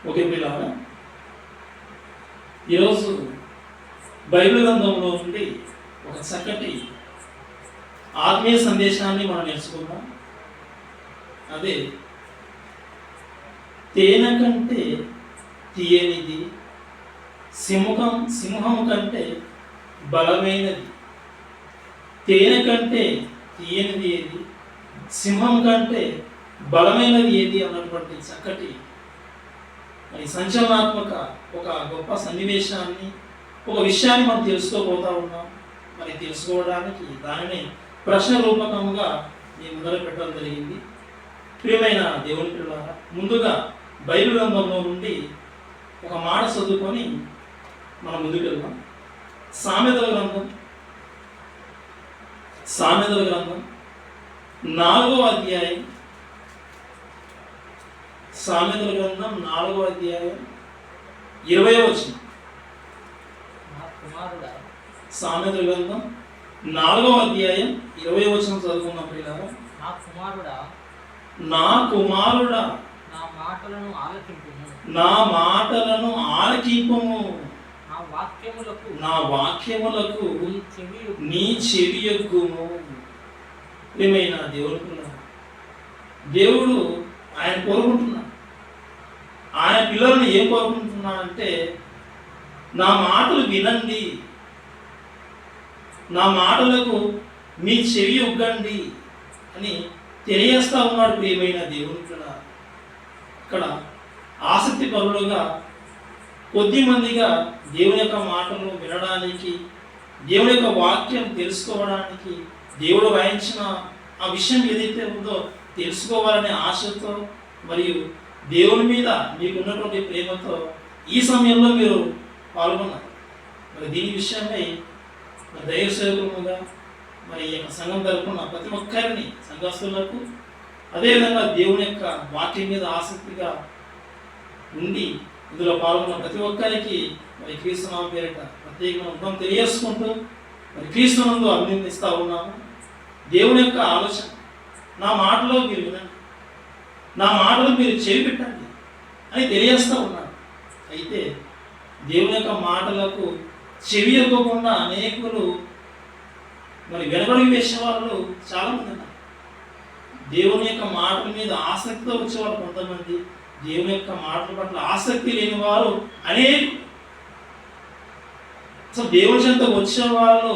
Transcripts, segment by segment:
Okay పిల్లలు, ఈరోజు Bible గ్రంథంలో నుండి ఒక చక్కటి ఆత్మీయ సందేశాన్ని మనం నేర్చుకుందాం. అదే తేనె కంటే తీయనిది, సింహం కంటే బలమైనది. తేనె కంటే తీయనిది ఏది, సింహం కంటే బలమైనది ఏది అన్నటువంటి చక్కటి సంచలనాత్మక ఒక గొప్ప సన్నివేశాన్ని, ఒక విషయాన్ని మనం తెలుసుకోబోతా ఉన్నాం. మరి తెలుసుకోవడానికి దానిని ప్రశ్న రూపకంగా నేను మొదలు పెట్టడం జరిగింది. ప్రియమైన దేవుని పిల్లలారా, ముందుగా బైబిల్ గ్రంథంలో నుండి ఒక మాట చదువుకొని మనం ముందుకు వెళ్దాం. సామెతల గ్రంథం 4వ అధ్యాయం. సామెతల గ్రంథం 4వ అధ్యాయం 20వ వచనం. సామెతల గ్రంథం 4వ అధ్యాయం 20వ వచనం చదువుకున్నాం పిల్లలు. నా కుమారుడా నా మాటలను ఆలకింపుము, నా వాక్యములకు నీ చెవి యొగ్గుము. ప్రియమైన దేవుడు ఆయన కోరుకుంటున్నాడు. ఆయన పిల్లలను ఏం కోరుకుంటున్నాడంటే, నా మాటలు వినండి, నా మాటలకు మీ చెవి ఒగ్గండి అని తెలియజేస్తా ఉన్నాడు. ప్రియమైన దేవుని పిల్లలు, ఇక్కడ ఆసక్తి పరులుగా కొద్ది మందిగా దేవుని యొక్క మాటలు వినడానికి, దేవుని యొక్క వాక్యం తెలుసుకోవడానికి, దేవుడు రాయించిన ఆ విషయం ఏదైతే ఉందో తెలుసుకోవాలనే ఆశతో మరియు దేవుని మీద మీకున్నటువంటి ప్రేమతో ఈ సమయంలో మీరు పాల్గొన్నారు. మరి దీని విషయమై దైవ సేవకులుగా మరి ఈ యొక్క సంఘం తరపున ప్రతి ఒక్కరిని, సంఘస్థులకు అదేవిధంగా దేవుని యొక్క వాక్యం మీద ఆసక్తిగా ఉండి ఇందులో పాల్గొన్న ప్రతి ఒక్కరికి మరి క్రీస్తునామం పేరిట ప్రత్యేకమైన ఉద్యమం తెలియజేసుకుంటూ మరి క్రీస్తునందు అభినందిస్తూ ఉన్నాము. దేవుని యొక్క ఆలోచన, నా మాటలో మీరు వినండి, నా మాటలు మీరు చెవి పెట్టండి అని తెలియజేస్తూ ఉన్నాడు. అయితే దేవుని యొక్క మాటలకు చెవి ఇవ్వకుండా అనేకులు మరి వెనకడుగు వేసే వాళ్ళు చాలామంది ఉన్నారు. దేవుని యొక్క మాటల మీద ఆసక్తితో వచ్చేవాళ్ళు కొంతమంది, దేవుని యొక్క మాటల పట్ల ఆసక్తి లేని వారు అనేక. సో దేవుని చెంత వచ్చేవాళ్ళు,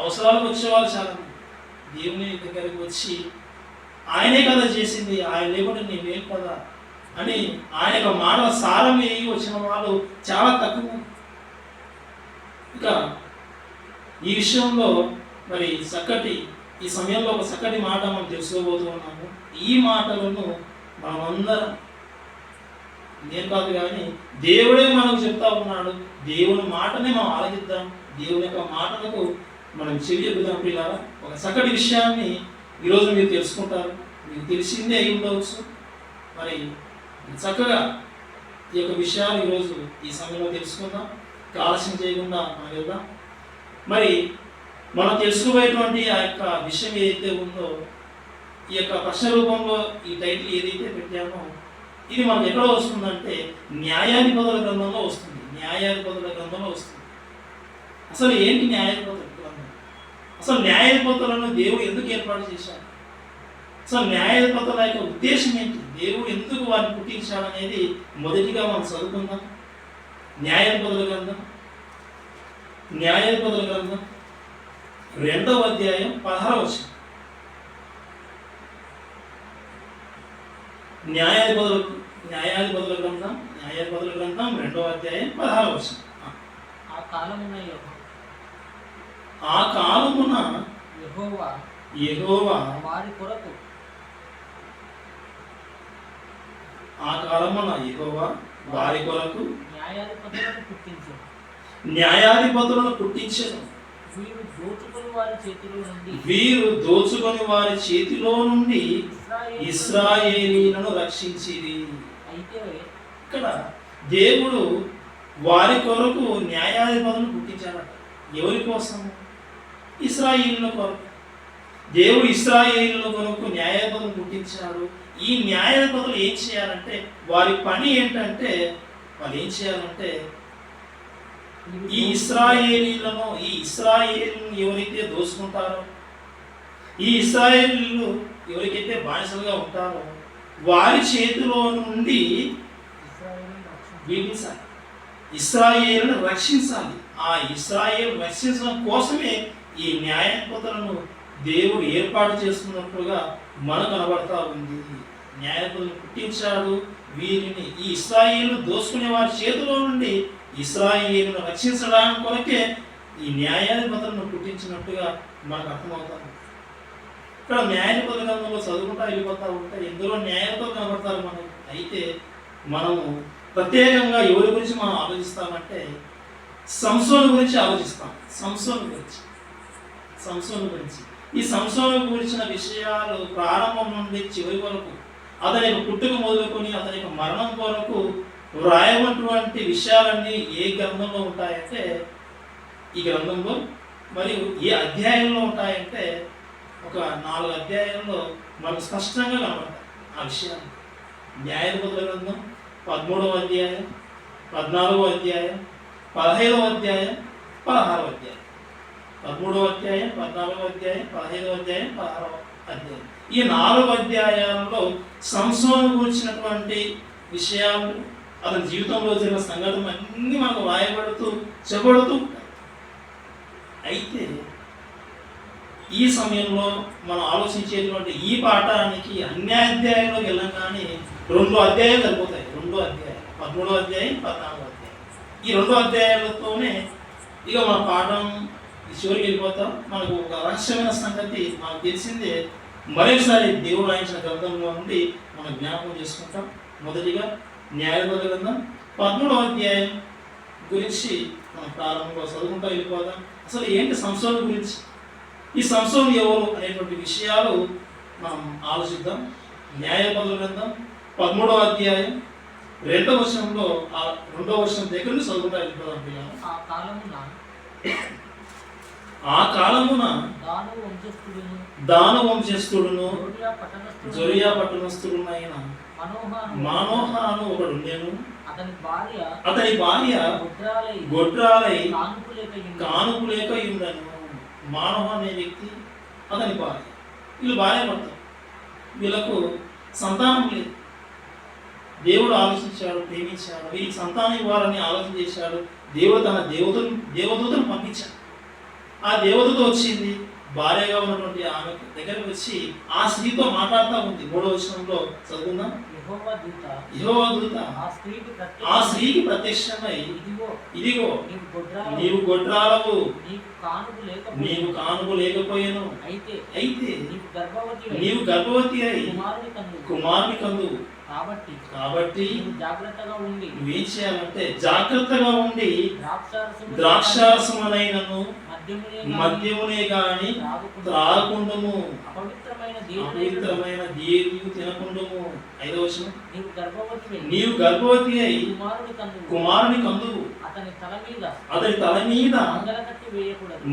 అవసరాలకు వచ్చేవాళ్ళు చాలామంది. దేవుని దగ్గరికి వచ్చి ఆయనే కదా చేసింది, ఆయన లేకుండా నేనేం కదా అని ఆయన యొక్క మాటల సారం వేయి వచ్చిన వాళ్ళు చాలా తక్కువ. ఇక ఈ విషయంలో మరి ఈ సమయంలో ఒక చక్కటి మాట మనం తెలుసుకోబోతున్నాము. ఈ మాటలను మనమందరం, నేను కాదు కానీ దేవుడే మనకు చెప్తా ఉన్నాడు. దేవుని మాటనే మనం ఆలకిద్దాం, దేవుని యొక్క మాటలకు మనం చెవి చెబుదాం. పిల్లలు, ఒక చక్కటి విషయాన్ని ఈరోజు మీరు తెలుసుకుంటారు. మీకు తెలిసిందే అయి ఉండవచ్చు. మరి చక్కగా ఈ యొక్క విషయాలు ఈరోజు ఈ సమయంలో తెలుసుకుందాం. ఆలస్యం చేయకుండా మనం వెళ్దాం. మరి మనం తెలుసుకోబోయేటువంటి ఆ యొక్క విషయం ఏదైతే ఉందో, ఈ యొక్క ప్రశ్న రూపంలో ఈ టైటిల్ ఏదైతే పెట్టామో ఇది మనకు ఎక్కడ వస్తుందంటే న్యాయాధిపతుల గ్రంథంలో వస్తుంది. న్యాయాధిపతుల గ్రంథంలో వస్తుంది. అసలు ఏంటి న్యాయాధిపతుల గ్రంథం? అసలు న్యాయాధిపతులను దేవుడు ఎందుకు ఏర్పాటు చేశాడు? అసలు న్యాయాధిపతుల యొక్క ఉద్దేశం ఏంటి? దేవుడు ఎందుకు వారిని పుట్టించాడనేది మొదటిగా మనం చదువుకుందాం. న్యాయాధిపతుల గ్రంథం 2వ అధ్యాయం 16వ వచనం. న్యాయాధిపతుల గ్రంథం 2వ అధ్యాయం 16వ వచనం. ఆ కాలమున యెహోవా వారి కొరకు న్యాయాధిపతులను పుట్టించెను. వీరు దోచుకొని వారి చేతిలో నుండి ఇశ్రాయేలీయులను రక్షించిరి. ఇక్కడ దేవుడు వారి కొరకు న్యాయాధిపతులను పుట్టించాడట. ఎవరి కోసం? ఇశ్రాయేలీయుల కొరకు. దేవుడు ఇశ్రాయేలీయుల కొరకు న్యాయాధిపతులను పుట్టించాడు. ఈ న్యాయాధిపతులు ఏం చేయాలంటే, వారి పని ఏంటంటే, వాళ్ళు ఏం చేయాలంటే ఈ ఇశ్రాయేలీలను ఎవరైతే దోచుకుంటారో, ఈ ఇశ్రాయేలీలు ఎవరికైతే బానిసలుగా ఉంటారో వారి చేతిలో నుండి విడిపించాలి, ఇశ్రాయేలును రక్షించాలి. ఆ ఇశ్రాయేలు రక్షించడం కోసమే ఈ న్యాయాధిపతులను దేవుడు ఏర్పాటు చేసుకున్నట్లుగా మనకు కనబడతా ఉంది. న్యాయాధిపతులను పుట్టించాడు, వీరిని ఈ ఇశ్రాయేలు దోచుకునే వారి చేతిలో నుండి ఇశ్రాయేలును రక్షించడానికి కొరకే ఈ న్యాయాధిపతులను పుట్టించినట్టుగా మనకు అర్థమవుతారు. ఇక్కడ న్యాయాధిపతుల గ్రంథంలో చదువుకుంటా వెళ్ళిపోతూ ఉంటే ఇందులో న్యాయాధిపతులు కనబడతారు మనకు. అయితే మనము ప్రత్యేకంగా ఎవరి గురించి మనం ఆలోచిస్తామంటే సంసోను గురించి ఆలోచిస్తాం. సంసోను గురించి ఈ సంసోను గురించిన విషయాలు ప్రారంభం నుండి చివరి వరకు, అతని పుట్టుక మొదలుకొని అతని మరణం వరకు వ్రాయబడినటువంటి విషయాలన్నీ ఏ గ్రంథంలో ఉంటాయంటే ఈ గ్రంథంలో, మరియు ఏ అధ్యాయంలో ఉంటాయంటే ఒక 4 అధ్యాయాల్లో మనకు స్పష్టంగా కనబడతాయి ఆ విషయాలు. న్యాయాధిపతుల గ్రంథం 13వ అధ్యాయం, 14వ అధ్యాయం, 15వ అధ్యాయం, 16వ అధ్యాయం. 13వ అధ్యాయం, 14వ అధ్యాయం, 15వ అధ్యాయం, 16వ అధ్యాయం. ఈ 4 అధ్యాయాలలో సంసోను గురించినటువంటి విషయాలు, అతని జీవితంలో జరిగిన సంఘటనలు అన్నీ మనకు రాయబడుతూ చెప్పబడుతూ. అయితే ఈ సమయంలో మనం ఆలోచించేటువంటి ఈ పాఠానికి అన్ని అధ్యాయంలోకి వెళ్ళగానే 2 అధ్యాయాలు సరిపోతాయి. 2 అధ్యాయాలు, 13వ అధ్యాయం, 14వ అధ్యాయం. ఈ 2 అధ్యాయాలతోనే ఇక మన పాఠం చివరికి వెళ్ళిపోతాం. మనకు ఒక రహస్యమైన సంగతి మనకు తెలిసిందే. మరొకసారి దేవుడు రాయించిన గ్రంథంలో నుండి మనం జ్ఞాపకం చేసుకుంటాం. మొదటిగా న్యాయాధిపతుల గ్రంథం 13వ అధ్యాయం గురించి మనం ప్రారంభంలో చదువుకుంటూ వెళ్ళిపోదాం. అసలు ఏంటి సంసోను గురించి, ఈ సంసోను ఎవరు అనేటువంటి విషయాలు మనం ఆలోచిద్దాం. న్యాయాధిపతుల గ్రంథం 13వ అధ్యాయం 2వ వచనంలో, 2వ వచనం దగ్గర నుంచి చదువుకుంటూ వెళ్ళిపోదాం. ఆ కాలమున దాను వంశస్థుడును జొరియా పట్టణస్థుడునైన మానోహాను ఒకడుండెను. అతని భార్య గొడ్రాలై కానుపు లేక ఉండను. మానవ అనే వ్యక్తి, అతని భార్య, వీళ్ళు భార్య భర్త, వీళ్ళకు సంతానం లేదు. దేవుడు ఆలోచించాడు, ప్రేమించాడు, వీరికి సంతానం ఇవ్వాలని ఆలోచన చేశాడు. దేవుడు తన దేవదూతను పంపించాడు. ఆ దేవదూత వచ్చింది, భార్యగా ఉన్నటువంటి ఆమె దగ్గరకు వచ్చి ఆ స్త్రీతో మాట్లాడుతూ ఉంది. 3వ వచనంలో చదువుకుందాం. యెహోవా దూత ఆ స్త్రీకి ప్రత్యక్షమై, ఇదిగో నీవు గొడ్రాలవు, నీవు కానుపు లేకపోయాను, అయితే నీవు గర్భవతి అయి కుమారుని కందు. కాబట్టి నువ్వేం చేయాలంటే జాగ్రత్తగా ఉండి ద్రాక్షారసమునైనను మద్యమునే గాని త్రాగకుండము, అపవిత్రమైన దేవి తినకుండము. 5వ వచనం, నీవు గర్భవతి అయి కుమారుని కందువు, అతని తల మీద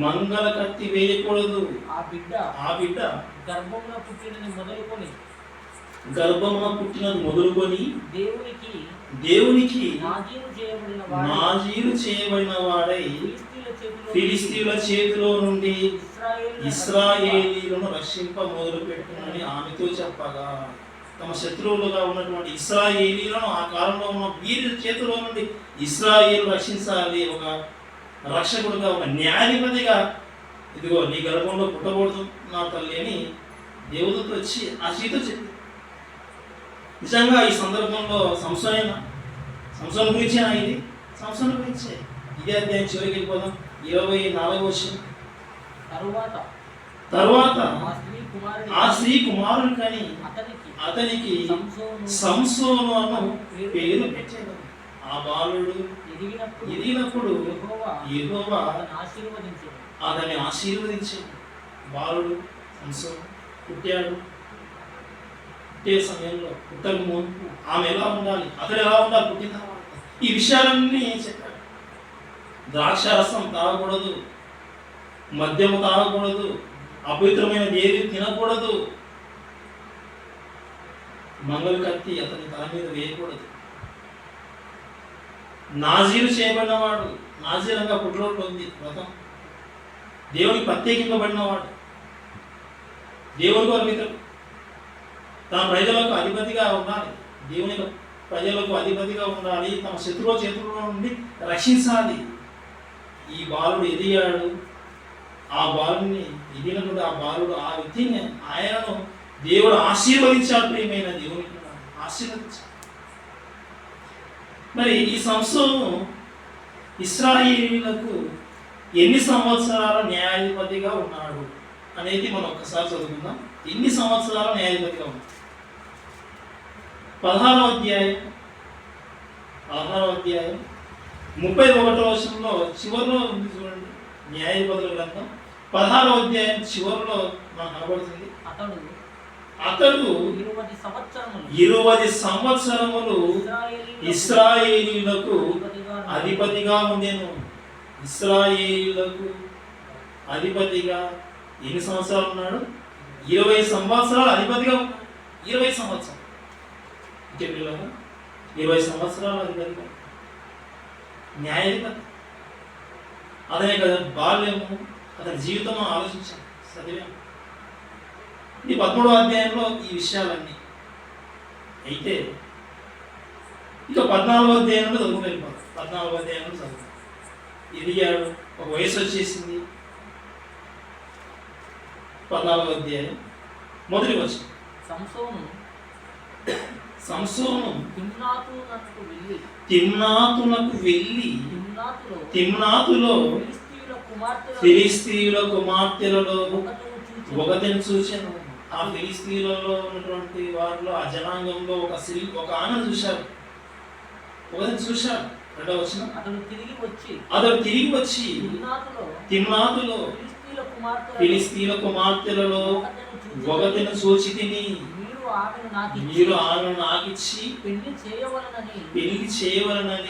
మంగళ కత్తి వేయకూడదు. ఆ బిడ్డ గర్భమున పుట్టినది మొదలుకొని దేవునికి నాజీరు చేయబడిన వాడై ఫిలిస్తీయుల చేతిలో నుండి ఇశ్రాయేలీలను రక్షింప మొదలుపెట్టునని ఆమెతో చెప్పగా, తమ శత్రువులుగా ఉన్నటువంటి ఇశ్రాయేలీలను ఆ కాలంలో ఉన్న వీరి చేతిలో నుండి ఇశ్రాయేలు రక్షించాలి. ఒక రక్షకుడుగా, ఒక న్యాయాధిపతిగా, ఇదిగో నీ గర్భంలో పుట్టకూడదు నా తల్లి అని దేవదూత వచ్చి ఆ స్త్రీతో చెప్పి, నిజంగా ఈ సందర్భంలో సంసోను గురించేనా? ఇది సంసోను గురించే. ఇదే అధ్యాయం చివరికి వెళ్ళిపోదాం. 24వ వచనం, తరువాత ఆ స్త్రీ కుమారుని కని అతనికి సంసోను అను పేరు పెట్టాడు. ఆ బాలుడు ఎదిగినప్పుడు యెహోవా అతన్ని ఆశీర్వదించాడు. బాలుడు సంసోను పుట్టాడు. పుట్టే సమయంలో, పుట్టక ముందు ఆమె ఎలా ఉండాలి, అతడు ఎలా ఉండాలి, పుట్టిన తర్వాత ఈ విషయాలన్నీ చెప్పాడు. ద్రాక్షారసం తాగకూడదు, మద్యము తాగకూడదు, అపవిత్రమైన ఏది తినకూడదు. మంగళ కత్తి అతని తల మీద వేయకూడదు. నాజీరు చేయబడినవాడు, నాజీరంగా పుట్టినోట్లో ఉంది వ్రతం. దేవునికి ప్రత్యేకింపబడినవాడు, దేవుని కొరకు తన ప్రజలకు అధిపతిగా ఉండాలి, దేవుని ప్రజలకు అధిపతిగా ఉండాలి, తమ శత్రువుల చేతుల్లో నుండి రక్షించాలి. ఈ బాలుడు ఎదిగాడు. ఆ బాలుని ఎదిగినటువంటి ఆ బాలుడు, ఆ వ్యక్తిని ఆయనను దేవుడు ఆశీర్వదించాడు. ప్రియమైన దేవునికి ఆశీర్వదించాడు. మరి ఈ సంవత్సరము ఇశ్రాయేలీయులకు ఎన్ని సంవత్సరాల న్యాయాధిపతిగా ఉన్నాడు అనేది మనం ఒక్కసారి చదువుకుందాం. ఎన్ని సంవత్సరాల న్యాయాధిపతిగా ఉన్నాడు? 16వ అధ్యాయం 31వ వచనంలో చివరిలో ఉంది చూడండి. న్యాయాధిపతుల గ్రంథం 16వ అధ్యాయం చివరిలో మనకు కనబడుతుంది. అతడు 20 సంవత్సరములు ఇశ్రాయేలీయులకు అధిపతిగా ఉండెను. ఇశ్రాయేలీయులకు అధిపతిగా ఎన్ని సంవత్సరాలు ఉన్నాడు? 20 సంవత్సరాలు అధిపతిగా ఉన్నాడు. 20 సంవత్సరాలు 20 సంవత్సరాలు అధిపతిగా న్యాయాధిపతి. అదే కదా బాల్యము, అతని జీవితం ఆలోచించాను, చదివాము. ఈ 13వ అధ్యాయంలో ఈ విషయాలన్నీ అయితే ఇక 14వ అధ్యాయంలో చదువు వెళ్ళిపోతాం. 14వ అధ్యాయంలో చదువు ఎదిగాడు, ఒక వయసు వచ్చేసింది. 14వ అధ్యాయం మొదటి వచనం. సంసోను తిమ్నాతునకు వెళ్ళి తిమ్నాతులో ఫిలిష్తీయుల కుమార్తెలలో ఒకటిని చూశాను. ఆ ఫిలిష్తీయులలో ఉన్నటువంటి వారిలో ఆ జనాంగంలో ఒక ఆమెను చూశారు. ఒకటిని చూశారు. రెండవ వచనం. అతడు తిరిగి వచ్చి తిమ్నాతులో ఫిలిష్తీయుల కుమార్తెలలో ఒకటిని చూచి తిని, మీరు ఆమెను నాకిచ్చి పెళ్లి చేయవలనని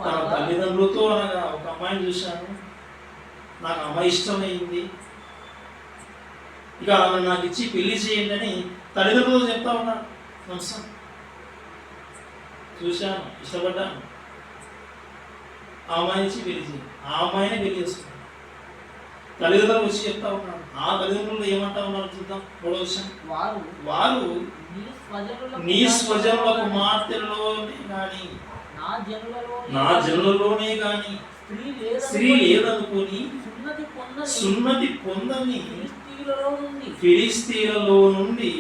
తన తల్లిదండ్రులతో అనగా, ఒక అమ్మాయిని చూశాను, నాకు అమ్మాయి ఇష్టమైంది, ఇక ఆమెను నాకు ఇచ్చి పెళ్లి చేయండి అని తల్లిదండ్రులతో చెప్తా ఉన్నాడు. నమస్కారం, చూశాను, ఇష్టపడ్డాను, ఆ అమ్మాయి ఇచ్చి పెళ్లి చేయండి, ఆ అమ్మాయినే పెళ్లి చేసుకున్నాను. తల్లిదండ్రులు వచ్చి చెప్తా ఉన్నాడు. ఆ తల్లిదండ్రులు ఏమంటా ఉన్నారు చూద్దాం. మూడో విషయం, వారు నీ స్వజనుల కుమార్తెలలోనే గాని నా జనులలోనే గాని స్త్రీ లేదనుకుని సున్నతి పొందని ఫిలిష్తీయులలో నుండి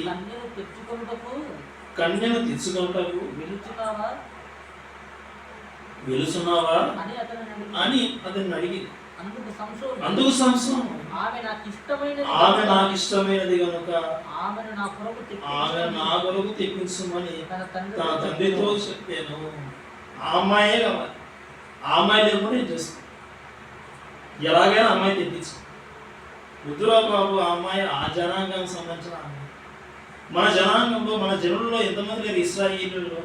కన్యను తెచ్చుకొనుటకు వెలుచున్నావా అని అతన్ని అడిగి, అందుకు సంసోను ఆమె నాకు ఇష్టమైనది కనుక ఆమె నా కొరకు తెప్పించమని తన తండ్రితో చెప్పాను. ఆ అమ్మాయే కావాలి, ఆ అమ్మాయి లేకుండా నేను చేస్తాను, ఎలాగైనా అమ్మాయి తెప్పించు. వద్దురా బాబు, ఆ అమ్మాయి ఆ జనాంగానికి సంబంధించిన అమ్మాయి. మన జనాంగంలో, మన జనుల్లో ఎంతమంది లేరు ఇశ్రాయేలీయులలో?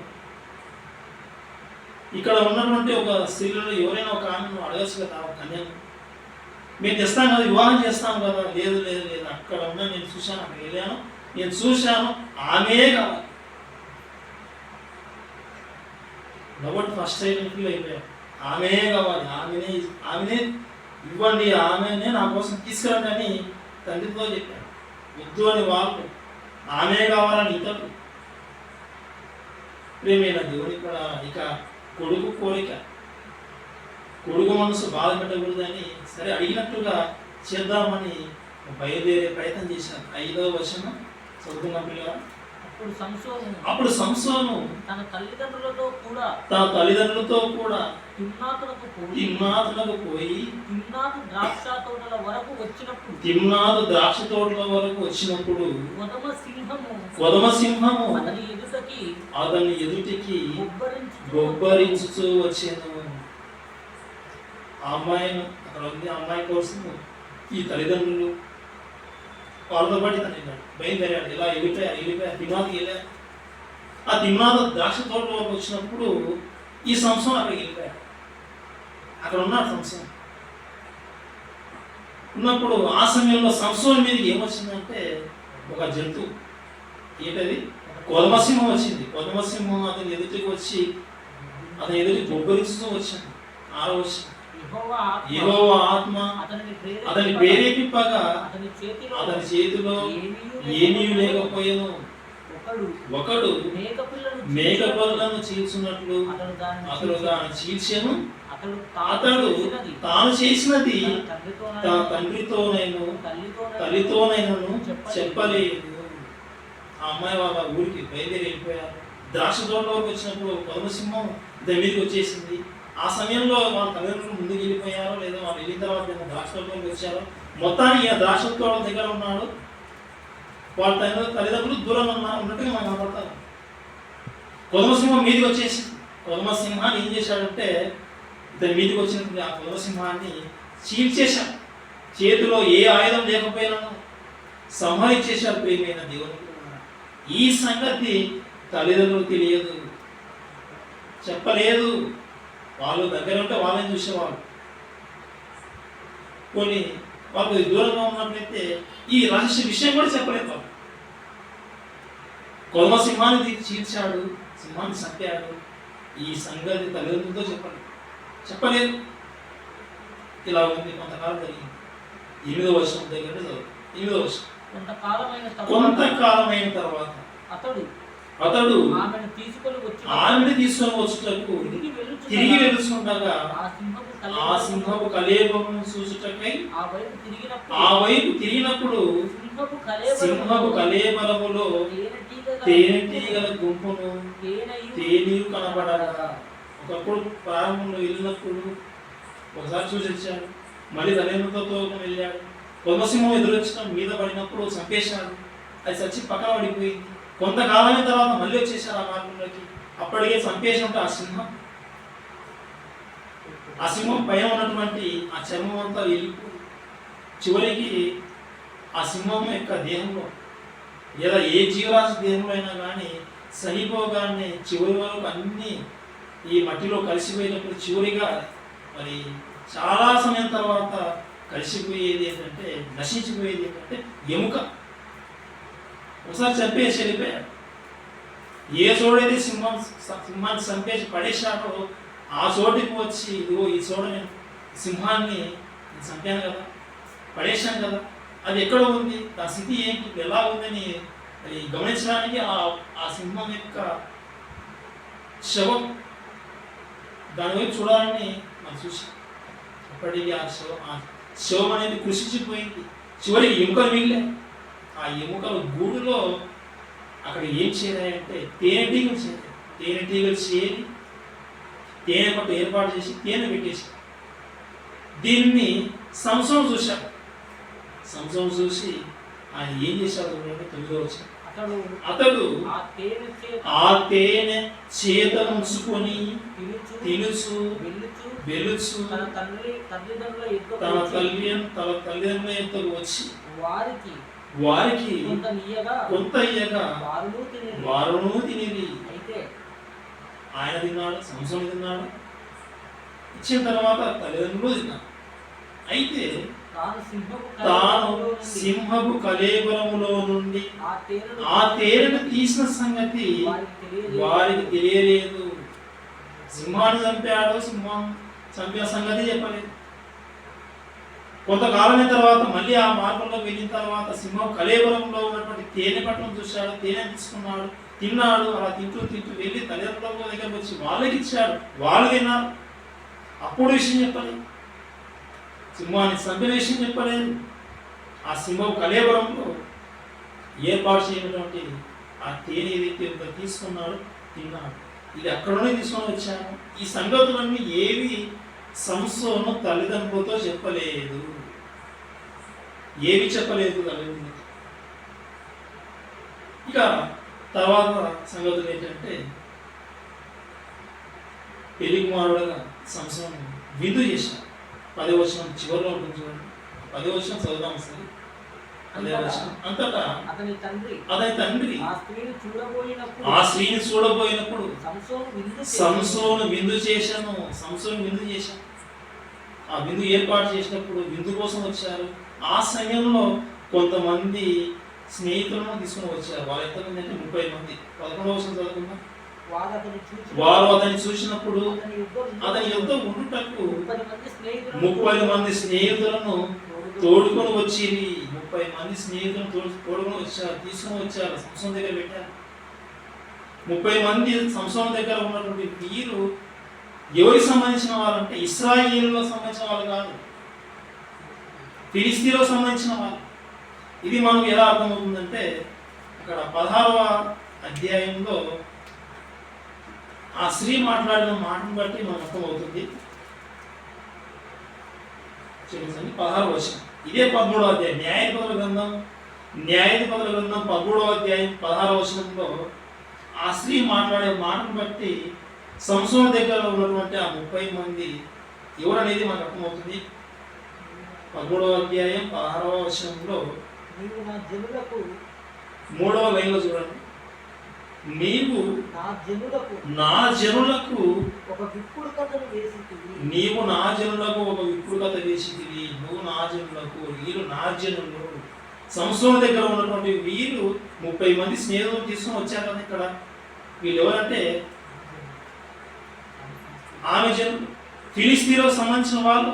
ఇక్కడ ఉన్నటువంటి ఒక స్త్రీలలో ఎవరైనా ఒక ఆమెను అడగచ్చు కదా, ఒక కన్యను. మేము తెస్తాం కదా, వివాహం చేస్తాం కదా. లేదు లేదు లేదు, అక్కడ ఉన్న నేను చూశాను, అక్కడ వెళ్ళాను, నేను చూశాను, ఆమె కావాలి. కాబట్టి ఫస్ట్ టైం ఫీల్ అయిపోయాను, ఆమె కావాలి, ఆమెనే ఇవ్వండి, ఆమెనే నా కోసం తీసుకురండి అని తండ్రితో చెప్పాను. వద్దు అని వాళ్ళు, ఆమె కావాలని ఇతరులు. ప్రేమైన దేవుని కూడా ఇక కొడుకు కోరిక, కొడుకు మనసు బాధ పెట్టకూడదని సరే అడిగినట్టుగా చేద్దామని బయలుదేరే ప్రయత్నం చేశాను. 5వ వచనం చదువుకున్న పిల్లగా. అప్పుడు సంసోను తన తల్లిదండ్రులతో కూడా తిమ్నాతునకు పోయి తిమ్నాతు ద్రాక్ష తోటల వరకు వచ్చినప్పుడు కొదమ సింహము అతని ఎదుటికి గొబ్బరించుతూ వచ్చాను. ఆ అమ్మాయిను అక్కడ ఉంది. అమ్మాయి కోసం ఈ తల్లిదండ్రులు వాళ్ళతో పాటు తను వెళ్ళాడు, బయలుదేరాడు. ఇలా వెళ్ళిపోయా తిమ్నాథ్కి వెళ్ళా. ఆ తిమ్నాథ్ ద్రాక్ష తోటల వరకు వచ్చినప్పుడు ఈ సంవత్సరం అక్కడికి వెళ్ళిపోయాడు. అక్కడ ఉన్నాడు సంవత్సరం. ఉన్నప్పుడు ఆ సమయంలో సంవత్సరం మీదకి ఏమొచ్చిందంటే ఒక జంతువు. ఏంటది? కొదమసింహం వచ్చింది. కొదమసింహం అతని ఎదుటికి వచ్చి అతని ఎదుటి బొబ్బరిస్తూ వచ్చింది. 6వ వచనం, యెహోవా ఆత్మ అతని ప్రేరేపింపగా అతని చేతిలో ఏమీ లేకపోయెను. ఒకడు మేకపిల్లను చీల్చున్నట్లు అతడు దాన్ని చీల్చెను. అతడు తాను చేసినది తన తండ్రితోనైనా తల్లితోనైనను చెప్పలేదు. ఆ అమ్మాయి వాళ్ళ ఊరికి బయలుదేరి వెళ్ళిపోయారు. ద్రాక్ష తోటలోకి వచ్చినప్పుడు కొదమసింహం దగ్గరికి వచ్చేసింది. ఆ సమయంలో వాళ్ళ తల్లిదండ్రులు ముందుకు వెళ్ళిపోయారో లేదో, వాళ్ళు వెళ్ళిన తర్వాత ద్రాక్ష తోటలోకి వచ్చారో, మొత్తానికి ఆ ద్రాక్ష తోట దగ్గర ఉన్నాడు. వాళ్ళ తల్లిదండ్రులు దూరంగా ఉన్నట్టుగా మనం కనపడతారు. కొదమసింహం మీదికి వచ్చేసింది. కొదమసింహాన్ని ఏం చేశాడంటే, ఇతని మీదికి వచ్చినప్పుడు ఆ కొదమసింహాన్ని చీల్చేశాడు. చేతిలో ఏ ఆయుధం లేకపోయినా సంహరించేశారు. ప్రియమైన దేవుని, ఈ సంగతి తల్లిదండ్రులు తెలియదు, చెప్పలేదు. వాళ్ళు దగ్గర ఉంటే వాళ్ళని చూసేవాళ్ళు. కొన్ని వాళ్ళు దూరంగా ఉన్నట్లయితే ఈ రహస్య విషయం కూడా చెప్పలేదు. వాళ్ళు కొదమసింహాన్ని చీల్చాడు, సింహాన్ని చంపాడు, ఈ సంగతి తల్లిదండ్రులతో చెప్పలేదు. ఇలా ఉంది. కొంతకాలం జరిగింది. 8వ వచనం దగ్గర చదువు. 8వ వచనం, కొంతకాలమైన తర్వాత అతడు ఆమెను తీసుకొని వచ్చుటకు తిరిగి వెలుచుండగా ఆ సింహపు కళేబరమును చూచుటకై ఆ వైపు తిరిగినప్పుడు సింహపు కళేబరములో తేనెటీగల గుంపును తేనీరు కనబడగా. ఒకప్పుడు ప్రారంభంలో వెళ్ళినప్పుడు ఒకసారి చూసి వచ్చాడు, మళ్ళీ తల్లిదండ్రులతో వెళ్ళాడు. కొదమసింహం ఎదురొచ్చిన మీద పడినప్పుడు చంపేశాడు. అది చచ్చి పక్కన పడిపోయింది. కొంతకాలమైన తర్వాత మళ్ళీ వచ్చేసారు ఆ మార్గంలోకి. అప్పటికే చంపేసినట్టు ఆ సింహం పైన ఉన్నటువంటి ఆ చర్మం అంతా వెళ్ళిపోయి చివరికి ఆ సింహం యొక్క దేహంలో లేదా ఏ జీవరాశి దేహంలో అయినా కానీ చనిపోగానే చివరి వరకు అన్నీ ఈ మట్టిలో కలిసిపోయినప్పుడు చివరిగా మరి చాలా సమయం తర్వాత కలిసిపోయేది ఏంటంటే, నశించిపోయేది ఏంటంటే ఎముక. ఒకసారి చంపేసి వెళ్ళిపోయాడు. ఏ చోటైతే సింహాన్ని చంపేసి పడేశాడో ఆ చోటికి వచ్చి, ఇదిగో ఈ చోట నేను సింహాన్ని చంపాను కదా, పడేశాను కదా, అది ఎక్కడ ఉంది, ఆ స్థితి ఏంటి, ఎలా ఉందని అది గమనించడానికి ఆ సింహం యొక్క శవం దాని వైపు చూడాలని మనం చూసాం. అప్పటికి ఆ శవం అనేది కృషించిపోయింది. చివరికి ఎముకలు మిగిలే. ఆ ఎముకల గూడులో అక్కడ ఏం చేరాయంటే తేనెటీగలు చేరాయి. తేనెటీగలు చేరి తేనె పట్టు ఏర్పాటు చేసి తేనె పెట్టేశారు. దీన్ని సంసోను చూశాడు. సంసోను చూసి ఆయన ఏం చేశాడు చూడండి. 9వ వచనం, అతడు ఆ తేనె చేత ఉంచుకొని తినుచు వెలుచు తన తల్లిదండ్రుల యొద్దకు వచ్చి వారికి కొంత ఇయ్యగా వారును తినిరి. ఆయన తిన్నాడు, సంసోను తిన్నాడు. ఇచ్చిన తర్వాత తల్లిదండ్రులు తిన్నాడు. అయితే తాను సింహపు కళేబరములో నుండి ఆ తేనెను తీసిన సంగతి వారికి తెలియలేదు. సింహాన్ని చంపాడు, సింహం చంపిన సంగతి చెప్పలేదు. కొంతకాలమైన తర్వాత మళ్ళీ ఆ మార్గంలో వెళ్ళిన తర్వాత సింహం కళేబరంలో ఉన్నటువంటి తేనె పట్టణం చూశాడు, తేనె తీసుకున్నాడు, తిన్నాడు. అలా తింటూ వెళ్ళి తల్లిదండ్రుల దగ్గరకు వచ్చి వాళ్ళకి ఇచ్చాడు, వాళ్ళు తిన్నారు. అప్పుడు విషయం చెప్పలేదు, సింహాన్ని చంపిన విషయం చెప్పలేదు. ఆ సింహం కళేబరంలో ఏర్పాటు చేయనటువంటి ఆ తేనె ఏదైతే తీసుకున్నాడు, తిన్నాడు. ఇది అక్కడనే తీసుకొని వచ్చాను. ఈ సంగతులన్నీ ఏవి సంసోను తల్లిదండ్రులతో చెప్పలేదు. ఏవి చెప్పలేదు తల్లిదండ్రులతో. ఇక తర్వాత సంగతులు ఏంటంటే, పెళ్లి కుమారుడుగా సంసోను విందు చేశాడు. 10వ వచనం చివరిలో ఉంటుంది చూడండి. 10వ వచనం చదువుదాం సరే. అంతటా అతని తండ్రి ఆ స్త్రీని చూడబోయినప్పుడు సంసోను విందు చేశాను. ఆ విందు ఏర్పాటు చేసినప్పుడు విందు కోసం వచ్చారు. ఆ సమయంలో కొంతమంది స్నేహితులను తీసుకుని వచ్చారు. వాళ్ళు ఎంతమంది అంటే 30 మంది. 11వ వచనం చదువుకుందాం. వారు అతన్ని చూసినప్పుడు అతని యుద్ధ ఉండుటకు 30 మంది స్నేహితులను తోడుకొని వచ్చి 30 మంది స్నేహితులను తోడుకొని వచ్చారు, తీసుకొని వచ్చారు, సంసోను దగ్గర పెట్టారు. 30 మంది సంసోను దగ్గర ఉన్నటువంటి వీరు ఎవరికి సంబంధించిన వాళ్ళంటే ఇశ్రాయేలులకు సంబంధించిన వాళ్ళు కాదు, ఫిలిస్తీన్లకు సంబంధించిన వాళ్ళు. ఇది మనకు ఎలా అర్థమవుతుందంటే అక్కడ 16వ అధ్యాయంలో ఆ స్త్రీ మాట్లాడిన మాటను బట్టి మనకు అర్థమవుతుంది. క్షమించండి, 16వ వచనం. ఇదే 13వ అధ్యాయం న్యాయాధిపతుల గ్రంథం 13వ అధ్యాయం 16వ వచనంలో ఆ స్త్రీ మాట్లాడే మాటను బట్టి సంసోను దగ్గర ఉన్నటువంటి ఆ 30 మంది ఎవరనేది మనకు అర్థమవుతుంది. 13వ అధ్యాయం 16వ వచనంలో 3వ లైన్లో చూడండి. నీవు నా జనులకు ఒక విప్పుడు కథను వేసితివి. నీవు నా జనులకు ఒక విప్పుడు కథ వేసితివి. నువ్వు నా జనులకు, వీరు నా జనులు. సంసోను దగ్గర ఉన్నటువంటి వీరు 30 మంది స్నేహితులు తీసుకుని వచ్చారు కదా. ఇక్కడ వీళ్ళు ఎవరంటే ఆమె జనులు, ఫిలిస్తీన్లకు సంబంధించిన వాళ్ళు.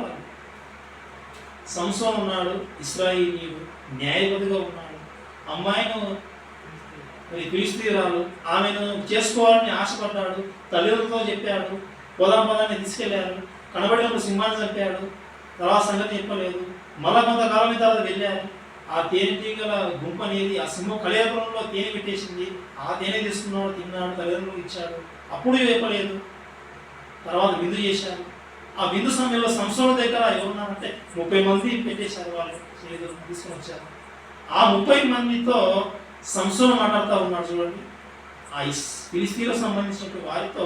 సంసోను ఉన్నాడు, ఇశ్రాయేలీయుడు, న్యాయపతిగా ఉన్నాడు. అమ్మాయిను ఫిలిస్తీయురాలు, ఆమెను చేసుకోవాలని ఆశపడ్డాడు. తల్లిదండ్రులతో చెప్పాడు, పదాన్ని తీసుకెళ్లారు. కనబడినప్పుడు సింహాన్ని చంపాడు. తర్వాత సంగతి చెప్పలేదు. మళ్ళా కొంతకాలం తర్వాత వెళ్ళారు. ఆ తేనెటీగల గుంపు అనేది ఆ సింహం కళయాపురంలో తేనె పెట్టేసింది. ఆ తేనె తీసుకున్నాడు, తిన్నాడు, తల్లిదండ్రులకు ఇచ్చాడు. అప్పుడు చెప్పలేదు. తర్వాత విందు చేశారు. ఆ విందు సమయంలో సంసోను దగ్గర ఎవరున్నారంటే 30 మంది పెట్టేశారు. వాళ్ళు తీసుకుని వచ్చారు. ఆ 30 మందితో సంసోను మాట్లాడుతూ ఉన్నాడు. చూడండి, ఆ ఫిలిస్తీన్లకు సంబంధించినటువంటి వారితో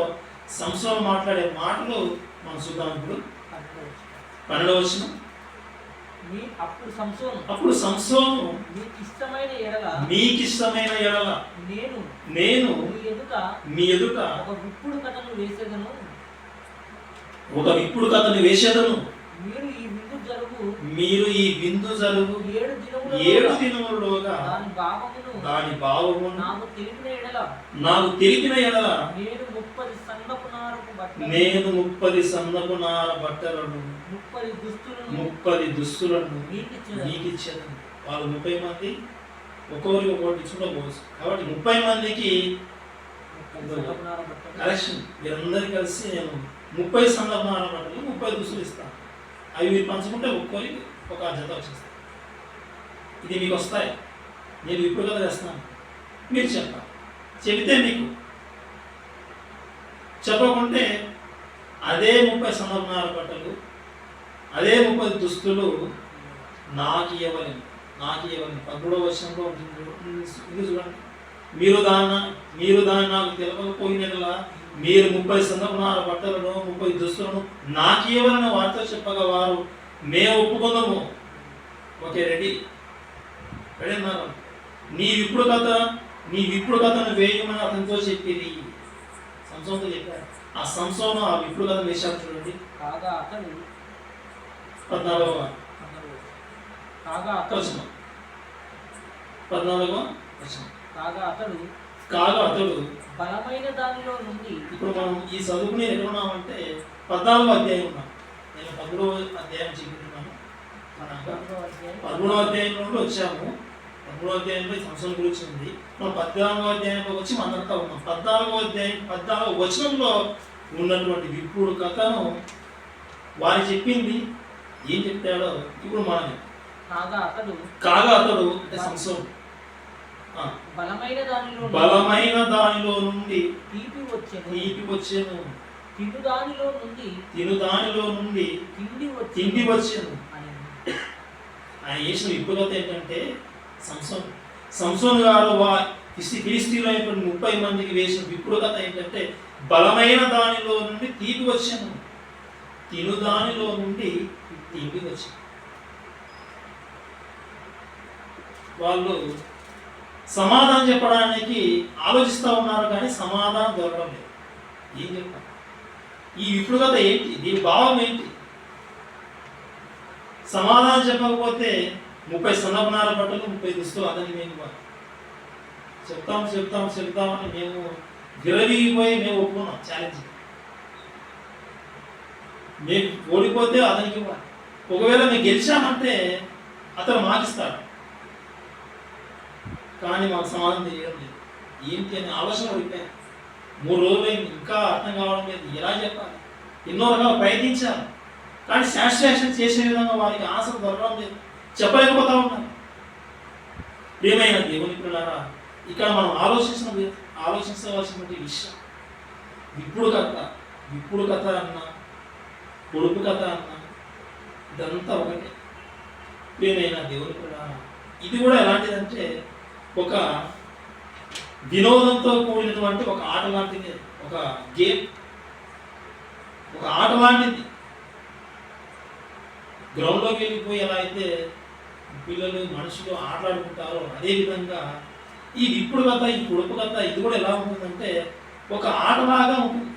సంసోను మాట్లాడే మాటలు మనం చూద్దాం. ఇప్పుడు 12వ వచనం. అప్పుడు సంసోను మీకు ఇష్టమైన ఎడల నేను మీ ఎదుట ఒక విప్పుడు కథను వేసేదను. మీరు ఈ విందు జరుగు 7 దినములలోగా దాని భావము నాకు తెలిపిన ఎడల నేను 30 సన్నపు నార బట్టలను 30 దుస్తులను నీకు ఇచ్చేదను. వాళ్ళు 30 మంది ఒక్కొక్కరికి ఒక్కొక్కటి ఇచ్చుకోవచ్చు. కాబట్టి 30 మందికి కలెక్షన్, వీరందరూ కలిసి నేను 30 సన్నపు నార బట్టలు 30 దుస్తులు ఇస్తాను. అవి మీరు పంచుకుంటే ఒక్కొక్కరికి ఒక జత వచ్చేస్తాయి. ఇది మీకు వస్తాయి. నేను ఇప్పుడు కదా చేస్తాను, మీరు చెప్పాలి. చెబితే మీకు, చెప్పకుంటే అదే 30 సన్నపు బట్టలు, అదే 30 దుస్తులు నాకు ఇవ్వలేను. 13వ వచనంలో ఇది చూడండి. మీరు దాన్ని నాకు తెలవకపోయినట్లా మీరు 30 సన్నపు బట్టలను 30 దుస్తులను నాకు ఇవ్వాలని వారితో చెప్పగా వారు మేము ఒప్పుకుందాము, ఓకే రెడీ అన్నారు. నీ విప్పుడు కథను వేయమని అతనితో చెప్పింది. సంసోనుతో చెప్పారు. ఆ సంసోను ఆ విప్పుడు కథను వేశారు. చూడండి, 14వ వచనం. కాగా అతడు బలమైన దానిలో నుండి, ఇప్పుడు మనం ఈ చదువుకుని ఎక్కడున్నామంటే 14వ అధ్యాయం ఉన్నాం. నేను 13వ అధ్యాయం చెప్తున్నాను. 13వ అధ్యాయం నుండి వచ్చాము. 13వ అధ్యాయంలో ఈ సంవత్సరం గురించి ఉంది. మనం 14వ అధ్యాయంలో వచ్చి మనంతా ఉన్నాం. 14వ వచనంలో ఉన్నటువంటి విప్పుడు కథను వారు చెప్పింది ఏం చెప్పాడో ఇప్పుడు మనం. కాగా అతడు అంటే సంసోను బలమైన దానిలో నుండి తీపి వచ్చెను. తిను దానిలో నుండి తిండి వచ్చెను. ఆయన చేసిన విప్పులత ఏంటంటే సంసోను గారు ఫిలిస్తీన్లో 30 మందికి వేసిన విప్పుడు కథ ఏంటంటే బలమైన దానిలో నుండి తీపి వచ్చాను, తిను దానిలో నుండి తిండి వచ్చాను. వాళ్ళు సమాధానం చెప్పడానికి ఆలోచిస్తూ ఉన్నారు, కానీ సమాధానం దొరకడం లేదు. ఏం చెప్తాం? ఈ విప్పుడు కథ ఏంటి? దీని భావం ఏంటి? సమాధానం చెప్పకపోతే 30 సన్నపనార బట్టలు 30 దుస్తులు అతనికి మేము ఇవ్వాలి. చెప్తామని మేము విరవీగిపోయి మేము ఒప్పుకున్నాం ఛాలెంజ్. మేము ఓడిపోతే అతనికి ఇవ్వాలి. ఒకవేళ మేము గెలిచామంటే అతను మాకిస్తాడు. కానీ మాకు సమాధానం చేయడం లేదు. ఏంటి అని ఆలోచన పడిపోయాను. 3 రోజులు ఇంకా అర్థం కావడం లేదు. ఎలా చెప్పాలి? ఎన్నో రకాల ప్రయత్నించారు, కానీ సాటిస్ఫాక్షన్ చేసే విధంగా వారికి ఆశలు దొరకడం లేదు. చెప్పలేకపోతా ఉన్నారు. ప్రియమైన దేవుని పిల్లలారా, ఇక్కడ మనం ఆలోచించవలసినటువంటి విషయం విప్పుడు కథ అన్న పొడుపు కథ అన్న ఇదంతా ఒకటే. ప్రియమైన దేవుని పిల్లలారా, ఇది కూడా ఎలాంటిదంటే ఒక వినోదంతో కూడినటువంటి ఒక ఆట లాంటిది, ఒక గేమ్, ఒక ఆట లాంటిది. గ్రౌండ్లోకి వెళ్ళిపోయి ఎలా అయితే పిల్లలు మనుషులు ఆటలాడుకుంటారో అదేవిధంగా ఈ విప్పుడు కథ, ఈ పొడుపు కథ ఇది కూడా ఎలా ఉంటుందంటే ఒక ఆటలాగా ఉంటుంది.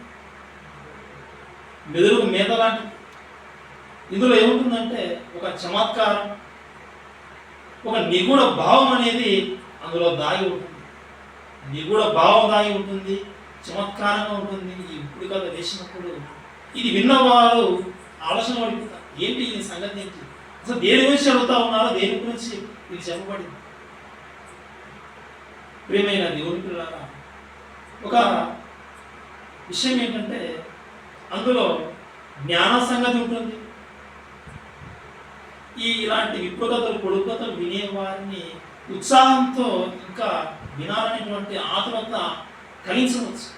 మెదడు మేత లాంటిది. ఇందులో ఏముంటుందంటే ఒక చమత్కారం, ఒక నిగూఢ భావం అనేది అందులో దాగి ఉంటుంది. నిగూఢ భావం దాగి ఉంటుంది, చమత్కారంగా ఉంటుంది. ఈ ఇప్పుడు కథ వేసినప్పుడు ఇది విన్నవారు ఆలోచన పడిపోతారు. ఏంటి ఈ సంగతి ఏంటి? అసలు దేని గురించి చదువుతా ఉన్నారో, దేని గురించి ఇది చెప్పబడింది? ప్రియమైన దేవుని పిల్లలారా, ఒక విషయం ఏంటంటే అందులో జ్ఞాన సంగతి ఉంటుంది. ఇలాంటి విప్పుడు కథలు పొడుపు కథలు వినేవారిని ఉత్సాహంతో ఇంకా వినాలనేటువంటి ఆతురత కలిగించవచ్చు,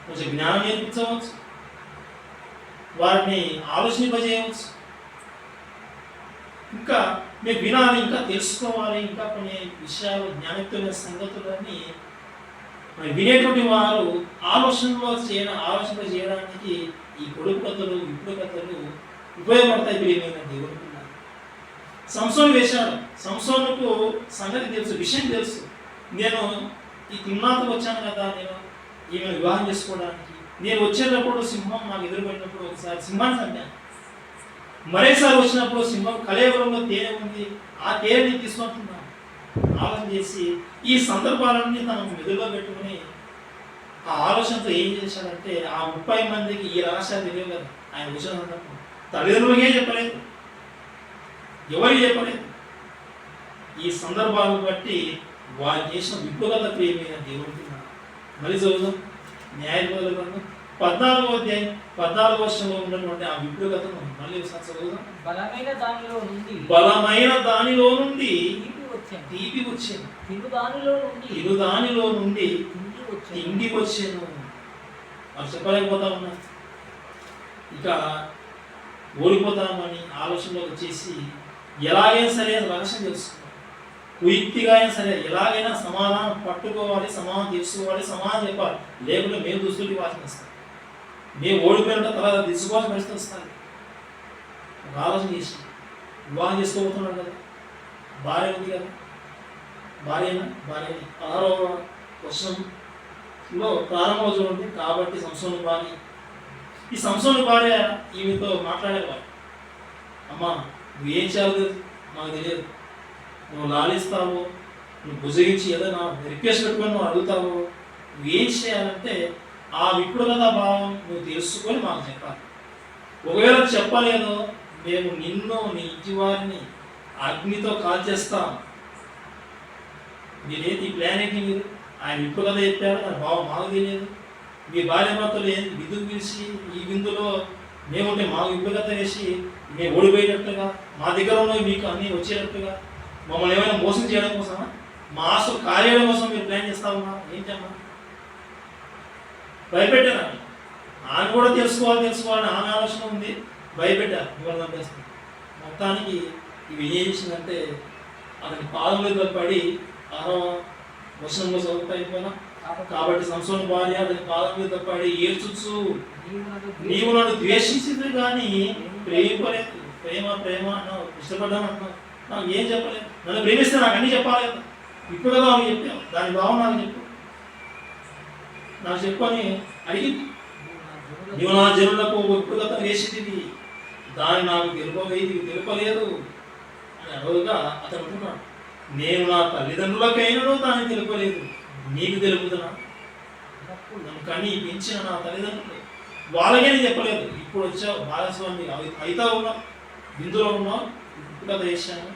కొంచెం జ్ఞానం నేర్పించవచ్చు, వారిని ఆలోచింపజేయవచ్చు. ఇంకా మేము వినాలి, ఇంకా తెలుసుకోవాలి, ఇంకా కొన్ని విషయాలు జ్ఞానయుక్తమైన సంగతులన్నీ వినేటువంటి వారు ఆలోచన చేయడానికి ఈ పొడుపు కథలు విప్పుడు కథలు ఉపయోగపడతాయి. ప్రియమైన దేవుని పిల్లలు, సంసోను వేశాడు. సంసోనుకు సంగతి తెలుసు, విషయం తెలుసు. నేను ఈ తిమ్నాతకు వచ్చాను కదా, నేను ఈమెను వివాహం చేసుకోవడానికి. నేను వచ్చేటప్పుడు సింహం నాకు ఎదురుపడినప్పుడు ఒకసారి సింహాన్ని చంపాను. మరేసారి వచ్చినప్పుడు సింహం కలేవరంలో తేనె ఉంది, ఆ తేనెని తీసుకుంటున్నాను. ఆలోచన చేసి ఈ సందర్భాలన్నీ తన మెదులో పెట్టుకుని ఆ ఆలోచనతో ఏం చేశాడంటే ఆ 30 మందికి ఈ రహస్యాలు తెలియదు కదా. ఆయన వచ్చిన సందర్భం తల్లిదండ్రులకే చెప్పలేదు, ఎవరికి చెప్పలేదు. ఈ సందర్భాలను బట్టి వారు చేసిన విప్లవత ప్రియమైన దేవుడికి మళ్ళీ చదువుదాం. న్యాయాధిపతుల గ్రంథం 14వ అధ్యాయం 14వ వర్షంలో ఉన్నటువంటి ఆ విప్లవతను మళ్ళీ ఒకసారి చదువుదాం. బలమైన దానిలో నుండి తీపి వచ్చాను, తిరు దానిలో నుండి తిండి వచ్చాను. వాళ్ళు చెప్పలేకపోతా ఉన్నారు. ఇక ఓడిపోతామని ఆలోచనలో వచ్చేసి ఎలాగైనా సరే రహస్యం తెలుసుకోవాలి, కుయుక్తిగా అయినా సరే ఎలాగైనా సమాధానం పట్టుకోవాలి, సమాధానం తెలుసుకోవాలి, సమాధానం చెప్పాలి. లేకుంటే మేము దుస్తుడికి వాసన వస్తాం, మేము ఓడిపోయినట్టు తర్వాత తీసుకోవాల్సిన పరిస్థితి వస్తుంది. ఒక ఆలోచన చేసి వివాహం చేసుకోబోతున్నాడు కదా, భార్య ఉంది కదా, భార్యని 6వ వర్షంలో ప్రారంభం చూడండి. కాబట్టి సంసోను భార్య, ఈ సంసోను భార్య ఈమెతో మాట్లాడేవారు. అమ్మా, నువ్వు ఏం చేయాలి మాకు తెలియదు, నువ్వు లాలిస్తావో, నువ్వు భుజగించి ఏదైనా రిక్వెస్ట్ పెట్టుకొని నువ్వు అడుగుతావో, నువ్వు ఏం చేయాలంటే ఆ విప్పుడు కథ భావం నువ్వు తెలుసుకొని మాకు చెప్పాలి. ఒకవేళ చెప్పలేదో మేము నిన్ను నీ ఇంటి వారిని అగ్నితో కాల్చేస్తాం. మీరేంటి ఈ ప్లాన్ ఏంటి? మీరు ఆయన విప్పుడు కథ చెప్పారు, దాని భావం మాకు తెలియదు. మీ భార్య భర్తలు ఏంటి విందుకు పిలిచి ఈ విందులో మేముంటే మాకు విప్పుడు కథ వేసి మేము ఓడిపోయేటట్టుగా, మా దగ్గర ఉన్నవి మీకు అన్నీ వచ్చేటట్టుగా, మమ్మల్ని ఏమైనా మోసం చేయడం కోసమా, మా ఆస్తులు కార్యడం కోసం మీరు ప్లాన్ చేస్తా ఉన్నారు ఏంటమ్మా? భయపెట్టారు. ఆమె కూడా తెలుసుకోవాలని ఆమె ఆలోచన ఉంది. భయపెట్టారు, ఇవాళ చంపేస్తాం. మొత్తానికి ఇవి ఏం చేసిందంటే అతని పాదంలో పడి 6వ వర్షంలో చదువుతాయిపోయినా. కాబట్టి సంసోను భార్య అతని పాదం మీద పడి ఏడ్చుచు, నీవు నన్ను ద్వేషించింది కానీ ప్రేమలేదు. ప్రేమ అన్నావు, ఇష్టపడ్డాను అంటున్నావు, నాకు ఏం చెప్పలేదు. నన్ను ప్రేమిస్తే నాకు అన్నీ చెప్పాలి కదా. ఇప్పుడు కదా అని చెప్పావు, దాని భావం నాకు చెప్పని అడిగింది. నీవు నా జనులకు ఇప్పుడు కదా వేసింది, దాన్ని నాకు తెలుపలేదు అని అడవగా అతను అంటున్నాడు, నేను నా తల్లిదండ్రులకైనా దాన్ని తెలుపలేదు, నీకు తెలుపుతున్నా. నన్ను కని పెంచిన నా తల్లిదండ్రులు వాళ్ళకే నేను చెప్పలేదు. ఇప్పుడు వచ్చావు భాగస్వామి అయితే ఉన్నావు, బిందులో ఉన్నావు, ఇప్పుడు కథ చేశాను,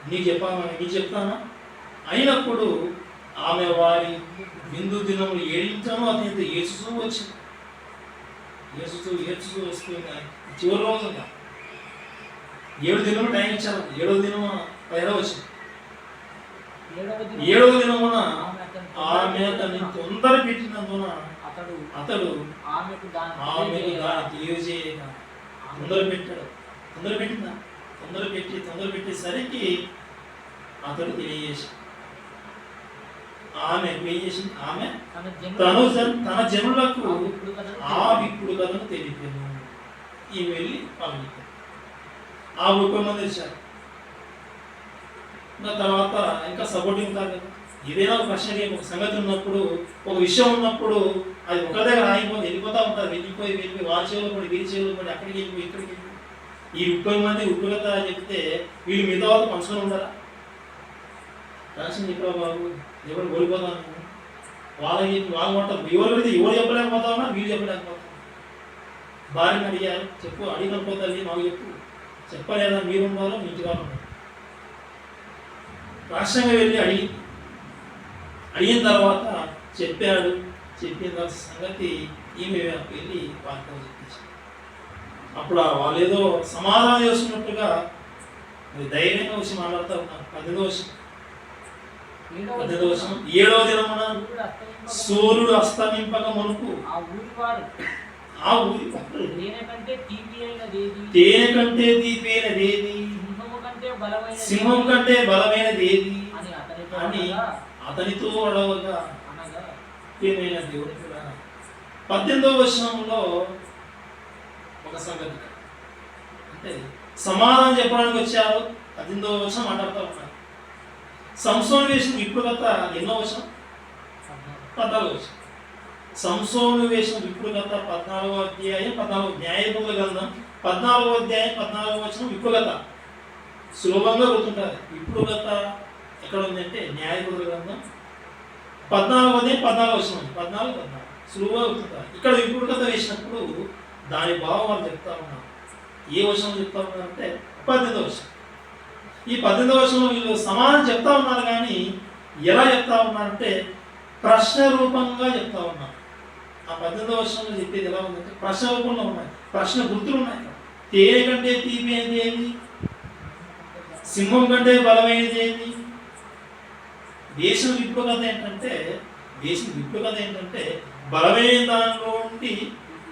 నీకు చెప్తానా. అయినప్పుడు ఆమె వారి బిందు దినములు ఏడించాను అతనితో ఏడ్చుతూ వచ్చింది. ఏడ్చుతూ వస్తుంది. చివరి రోజు 7 దినములు టైం ఇచ్చాను. 7వ దినము 10వ వచ్చింది. 7వ దినమున ఆమె అతన్ని తొందర పెట్టినందున అతడు ఆమెకు దాన్ని తెలియజేయక తొందర పెట్టేసరికి అతడు తెలియజేసి ఆమె ఏం చేసింది, ఆమె తన జనులకు ఆ విప్పుడు కథను తెలిపాను. ఈ వెళ్ళి పలుకుతాడు. ఆ 30 మంది వచ్చారు. ఇంకా తర్వాత ఇంకా సపోర్టింగ్ ఉంటారు కదా. ఏదైనా ఒక ప్రశ్నకి ఒక సంగతి ఉన్నప్పుడు, ఒక విషయం ఉన్నప్పుడు అది ఒక దగ్గర ఆగిపోయి వెళ్ళిపోతూ ఉంటారు. వెళ్ళిపోయి వారి చెవులు పడి వీరి చెవులు పడి అక్కడికి వెళ్ళిపోయి ఇక్కడికి వెళ్ళిపోయి ఈ 30 మంది ఉపయోగత చెప్తే వీళ్ళు మిగతా వాళ్ళు పంచుకొని ఉంటారా? రాసిన చెప్పావు బాబు, ఎవరు ఓడిపోతాను వాళ్ళకి వాళ్ళు ఉంటారు. ఎవరు చెప్పలేకపోతామన్నా వీళ్ళు చెప్పలేకపోతాం. భార్యని అడిగారు, చెప్పు అడిగినపోతుంది మాకు చెప్పలేదా, మీరు ఉన్నారో మీ ఇంటి వాళ్ళు ఉన్నారు. రాష్ట్రంగా వెళ్ళి అడిగిన తర్వాత చెప్పాడు. చెప్పిన సంగతి ఈమె వెళ్ళి వార్తలు చెప్పించారు. అప్పుడు వాళ్ళు ఏదో సమాధానం చేస్తున్నట్టుగా ధైర్యంగా వచ్చి మాట్లాడుతూ ఉన్నారు. 18వ వచనం 7వ దినమున సూర్యుడు అస్తమింపక మునుపు ఆ ఊరి తేనె కంటే తీపైనదేది, సింహం కంటే బలమైనదేది అని అతనితో అడవగా ప్రియమైన దేవుడి కూడా 18వ వచనంలో ఒక సంగతి అంటే సమాధానం చెప్పడానికి వచ్చారు. 18వ వచనం మాట్లాడుతూ ఉన్నారు. సంసోను వేసిన విప్పుడుగత ఎన్నో వచనం? 14వ వచనం. సంసోను వేసిన విప్పుడుగత 14వ అధ్యాయం 14 న్యాయాధిపతుల గ్రంథం 14వ అధ్యాయం 14వ వచనం విప్పుడుగత సులభంగా గుర్తుంటారు. విప్పుడుగత ఎక్కడ ఉందంటే న్యాయాధిపతుల గ్రంథం 14వ అధ్యాయం 14వ వచనం 14 సులువుగా గుర్తుంటారు. ఇక్కడ విప్పుడుగత వేసినప్పుడు దాని భావం వాళ్ళు చెప్తా ఉన్నారు. ఏ వచనం చెప్తా ఉన్నారంటే 18వ వచనం. ఈ 18వ వచనంలో వీళ్ళు సమాధానం చెప్తా ఉన్నారు, కానీ ఎలా చెప్తా ఉన్నారంటే ప్రశ్న రూపంగా చెప్తా ఉన్నారు. ఆ 18వ వచనంలో చెప్పేది ఎలా ఉందంటే ప్రశ్న రూపంలో ఉన్నాయి, ప్రశ్న గుర్తులు ఉన్నాయి. తేనె కంటే తీపైనది ఏది, సింహం కంటే బలమైనది ఏది. దేశం విప్పుడుగత ఏంటంటే బలమైన దానిలో నుండి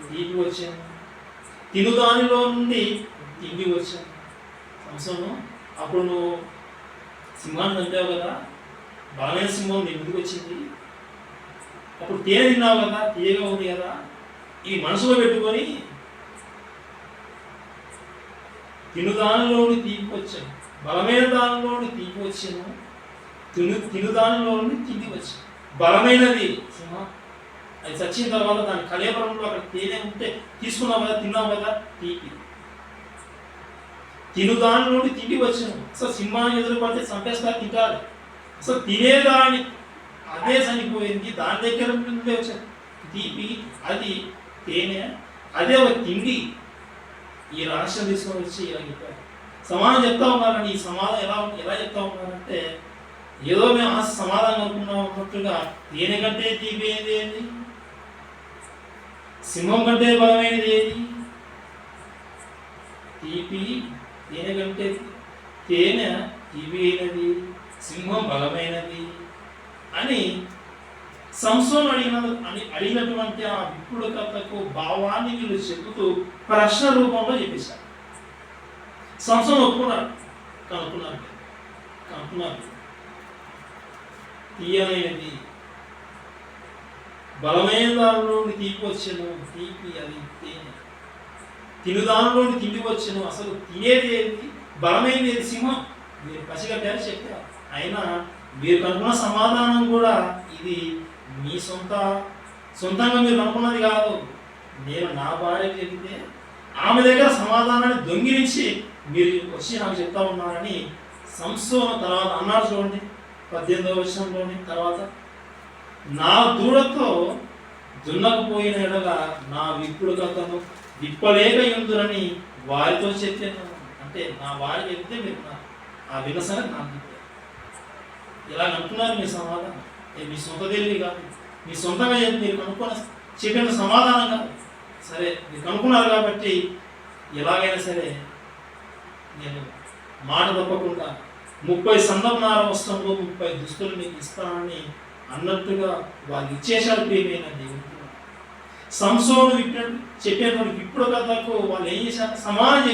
తీపి వచ్చాను, తిను దానిలో నుండి తిండి వచ్చాను. సంసోను, అప్పుడు నువ్వు సింహాన్ని చంపావు కదా, బలమైన సింహం నీ ముందుకు వచ్చింది. అప్పుడు తేనె తిన్నావు కదా, తీయగా ఉంది కదా. ఈ మనసులో పెట్టుకొని తిను దానిలోని తీపి వచ్చాను, బలమైన దానిలోని తీపి వచ్చాను, తిను దానిలో నుండి తిండి వచ్చాను. బలమైనది సింహం, అది చచ్చిన తర్వాత దాని కళేబరంలో అక్కడ తేనె ఉంటే తీసుకున్నావు కదా, తిన్నావు కదా, తీపి. తిను దాని నుండి తిండి వచ్చాను. అసలు సింహాన్ని ఎదురుపడితే చంపేస్తారు, తింటారు. అసలు తినేదాని అదే చనిపోయింది, దాని దగ్గర నుండే వచ్చాను. తీపి అది తేనె, అదే ఒక తిండి. ఈ రహస్యం తీసుకొని వచ్చి ఇలా చెప్పారు. సమాధానం చెప్తా ఉన్నారు, కానీ ఈ సమాధానం ఎలా చెప్తా ఉన్నారంటే ఏదో మేము ఆ సమాధానం అనుకున్నాం అన్నట్టుగా. తేనె కంటే తీపి ఏది, సింహం కంటే బలమైనది ఏది. తీపి తేనె కంటే తేనె తీపి అయినది, సింహం బలమైనది అని సంసోను అడిగినటువంటి ఆ విప్పుడుకథకు భావాన్ని వీళ్ళు చెబుతూ ప్రశ్న రూపంలో చెప్పేశారు. సంసోను ఒప్పుకున్నాడు, కనుక్కున్నారు. తీయనైనది, బలమైన దానిలోని తీపి వచ్చాను, తీపి అది తేనె. తిను దానిలోని తిండి వచ్చాను, అసలు తినేది ఏది, బలమైనది ఏది, సింహం. మీరు పసిగట్టారు చెప్పారు. అయినా మీరు కనుక్కున్న సమాధానం కూడా ఇది మీ సొంతంగా మీరు కనుక్కున్నది కాదు. నేను నా భార్యకి చెబితే ఆమె దగ్గర సమాధానాన్ని దొంగిలించి మీరు వచ్చి నాకు చెప్తా ఉన్నారని సంసోను తర్వాత అన్నాడు చూడండి 18వ వచనంలోని తర్వాత, నా దూడతో దున్నకపోయిన ఎడల నా విప్పుడు కథను విప్పలేక ఎందురని వారితో చెప్పాను. అంటే నా వారికి చెప్తే విన్నారు, ఆ వినసన నాకు చెప్పారు. ఇలా అంటున్నారు మీ సమాధానం. మీ సొంత తెలివి కాదు, మీ సొంతంగా చెప్పి మీరు కనుక్కొని చెప్పిన సమాధానం కాదు. సరే మీరు కనుక్కున్నారు కాబట్టి ఎలాగైనా సరే నేను మాట తప్పకుండా 30 సన్నమనార వస్త్రంలో 30 దుస్తులు మీకు ఇస్తానని అన్నట్టుగా వారికి ఇచ్చేశారు. ప్రియమైన దేవుడు, సంసోను చెప్పేటువంటి ఇప్పుడు కథకు వాళ్ళు ఏం చేశారు? సమాధానం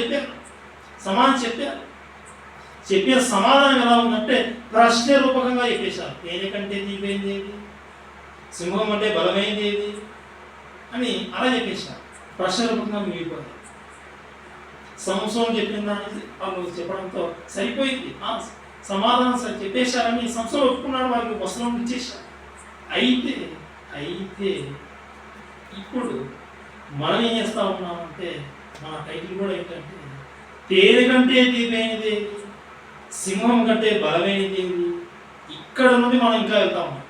చెప్పారు. చెప్పిన సమాధానం ఎలా ఉందంటే ప్రశ్న రూపకంగా చెప్పేశారు. తేనె కంటే తీపైంది ఏది, సింహం అంటే బలమైంది ఏది అని అలా చెప్పేశారు. ప్రశ్న రూపకంగా మిగిలిపోయారు. సంసోను చెప్పిన దానికి వాళ్ళు చెప్పడంతో సరిపోయింది. సమాధానం సరే చెప్పేశారని సంసోను ఒప్పుకున్నాడు, వారికి వస్త్రం ఇచ్చేశారు. అయితే ఇప్పుడు మనం ఏం చేస్తా ఉన్నామంటే మన టైటిల్ కూడా ఏంటంటే తేనె కంటే తీపైనది, సింహం కంటే బలమైనది. ఇక్కడ నుండి మనం ఇంకా వెళ్తా ఉన్నాం.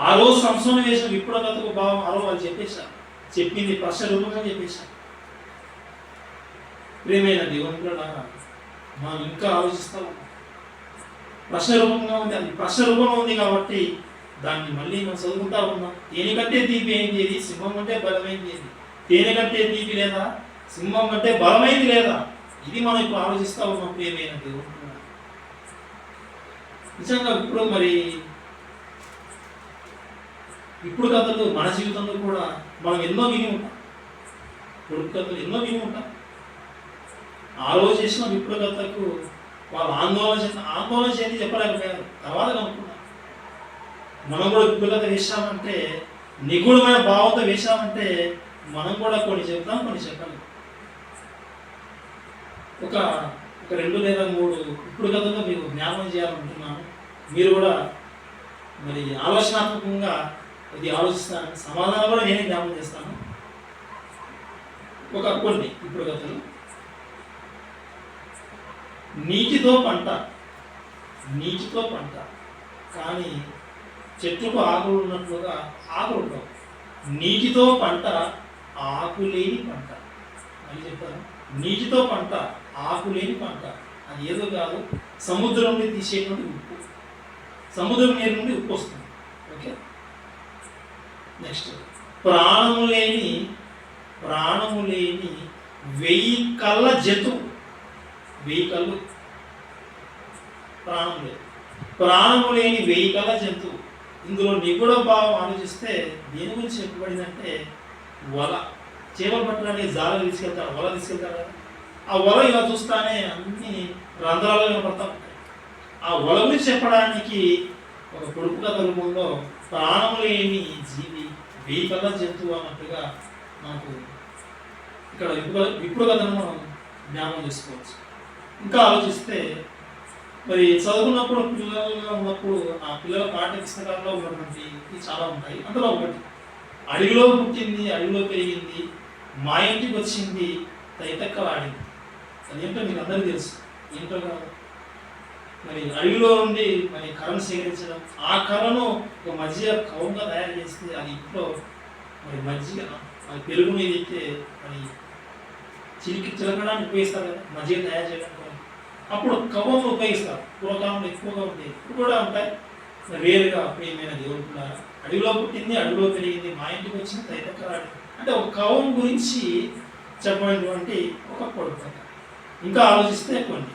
ఆ రోజు సంసోను వేసిన విప్పుడు కథకు భావం ఆ రోజు వాళ్ళు చెప్పేశారు. చెప్పింది ప్రశ్న రూపంగా చెప్పేశారు. ప్రియమైన దేవుని మనం ఇంకా ఆలోచిస్తా ఉన్నాం. ప్రశ్న రూపంగా ఉంది, అది ప్రశ్న రూపంలో ఉంది కాబట్టి దాన్ని మళ్ళీ మనం చదువుకుంటా ఉన్నాం. తేనె కంటే తీపి ఏంటి ఏది, సింహం కంటే బలమైంది ఏది? తేనె కంటే తీపి లేదా, సింహం కంటే బలమైంది లేదా? ఇది మనం ఇప్పుడు ఆలోచిస్తా ఉన్నాం. ప్రియమైన దేవుడు, నిజంగా ఇప్పుడు కథలు మన జీవితంలో కూడా మనం ఎన్నో విని ఉంటాం. ఇప్పుడు కథలు ఎన్నో విని ఉంటాం. ఆ రోజు చేసిన ఇప్పుడు కథకు వాళ్ళు ఆందోళన చేసి చెప్పలేకపోయారు. తర్వాత కనుక్కున్నారు. మనం కూడా ఇప్పుడు కథ వేసామంటే, నిగూఢమైన భావంతో వేసామంటే మనం కూడా కొన్ని చెప్తాం, కొన్ని చెప్పలేం. ఒక 2 లేదా 3 ఇప్పుడు కథలో మీకు జ్ఞాపకం చేయాలనుకుంటున్నాను. మీరు కూడా మరి ఆలోచనాత్మకంగా ఇది ఆలోచిస్తాను. సమాధానం కూడా నేనే జ్ఞాపకం చేస్తాను. కొన్ని ఇప్పుడు కథలు. నీటితో పంట కానీ చెట్టుకు ఆకులు ఉన్నట్లుగా ఆకులు ఉంటావు. నీటితో పంట ఆకులేని పంట. అని చెప్తాను, నీటితో పంట ఆకులేని పంట. అది ఏదో కాదు, సముద్రం నుండి తీసేటువంటి ఉప్పు. సముద్రం నీరు నుండి ఉప్పు వస్తుంది. ఓకే, నెక్స్ట్, ప్రాణము లేని 1000 కళ్ళ జంతువు. 1000 కళ్ళు, ప్రాణము లేని 1000 కళ్ళ జంతువు. ఇందులో నిగూఢ భావం ఆలోచిస్తే దేని గురించి చెప్పబడిందంటే వల. చేపలు పట్టడానికి జాల తీసుకెళ్తారు, వల తీసుకెళ్తారు కదా. ఆ వల ఇలా చూస్తానే అన్ని రంధ్రాలు కనపడతా ఉంటాయి. ఆ వల గురించి చెప్పడానికి ఒక పొడుపు కథ రూపంలో ప్రాణము లేని జీవి 1000 కళ్ళ జంతువు అన్నట్టుగా మనకు ఇక్కడ ఇప్పుడు కథను మనం జ్ఞాపకం చేసుకోవచ్చు. ఇంకా ఆలోచిస్తే మరి చదువుకున్నప్పుడు పిల్లలుగా ఉన్నప్పుడు ఆ పిల్లల పాఠ్య పుస్తకాల్లో ఉన్నటువంటి చాలా ఉంటాయి. అందులో ఒకటి, అడవిలో పుట్టింది, అడవిలో పెరిగింది, మా ఇంటికి వచ్చింది, తైతక్కలాడింది. అదేంటో మీకు అందరికీ తెలుసు. ఏంటో కాదు, మరి అడవిలో నుండి మరి కర్రను సేకరించడం, ఆ కర్రను ఒక మజ్జిగ కవంగా తయారు చేస్తే అది ఇంట్లో మరి మజ్జిగ అది పెరుగు మీద అయితే మరి చిలకడానికి ఉపయోగిస్తారు కదా, మజ్జిగ తయారు చేయడానికి. అప్పుడు కవ్వంలో ఉపయోగిస్తారు. పూర్వకాలంలో ఎక్కువగా ఉంటాయి, ఇప్పుడు కూడా ఉంటాయి, రేరుగా. ప్రియమైన దేవుడు, అడవిలో పుట్టింది, అడవిలో పెరిగింది, మా ఇంటికి వచ్చింది, తైతక్కలాడింది. అంటే ఒక కవం గురించి చెప్పినటువంటి ఒక పొడుపు. ఇంకా ఆలోచిస్తే కొన్ని,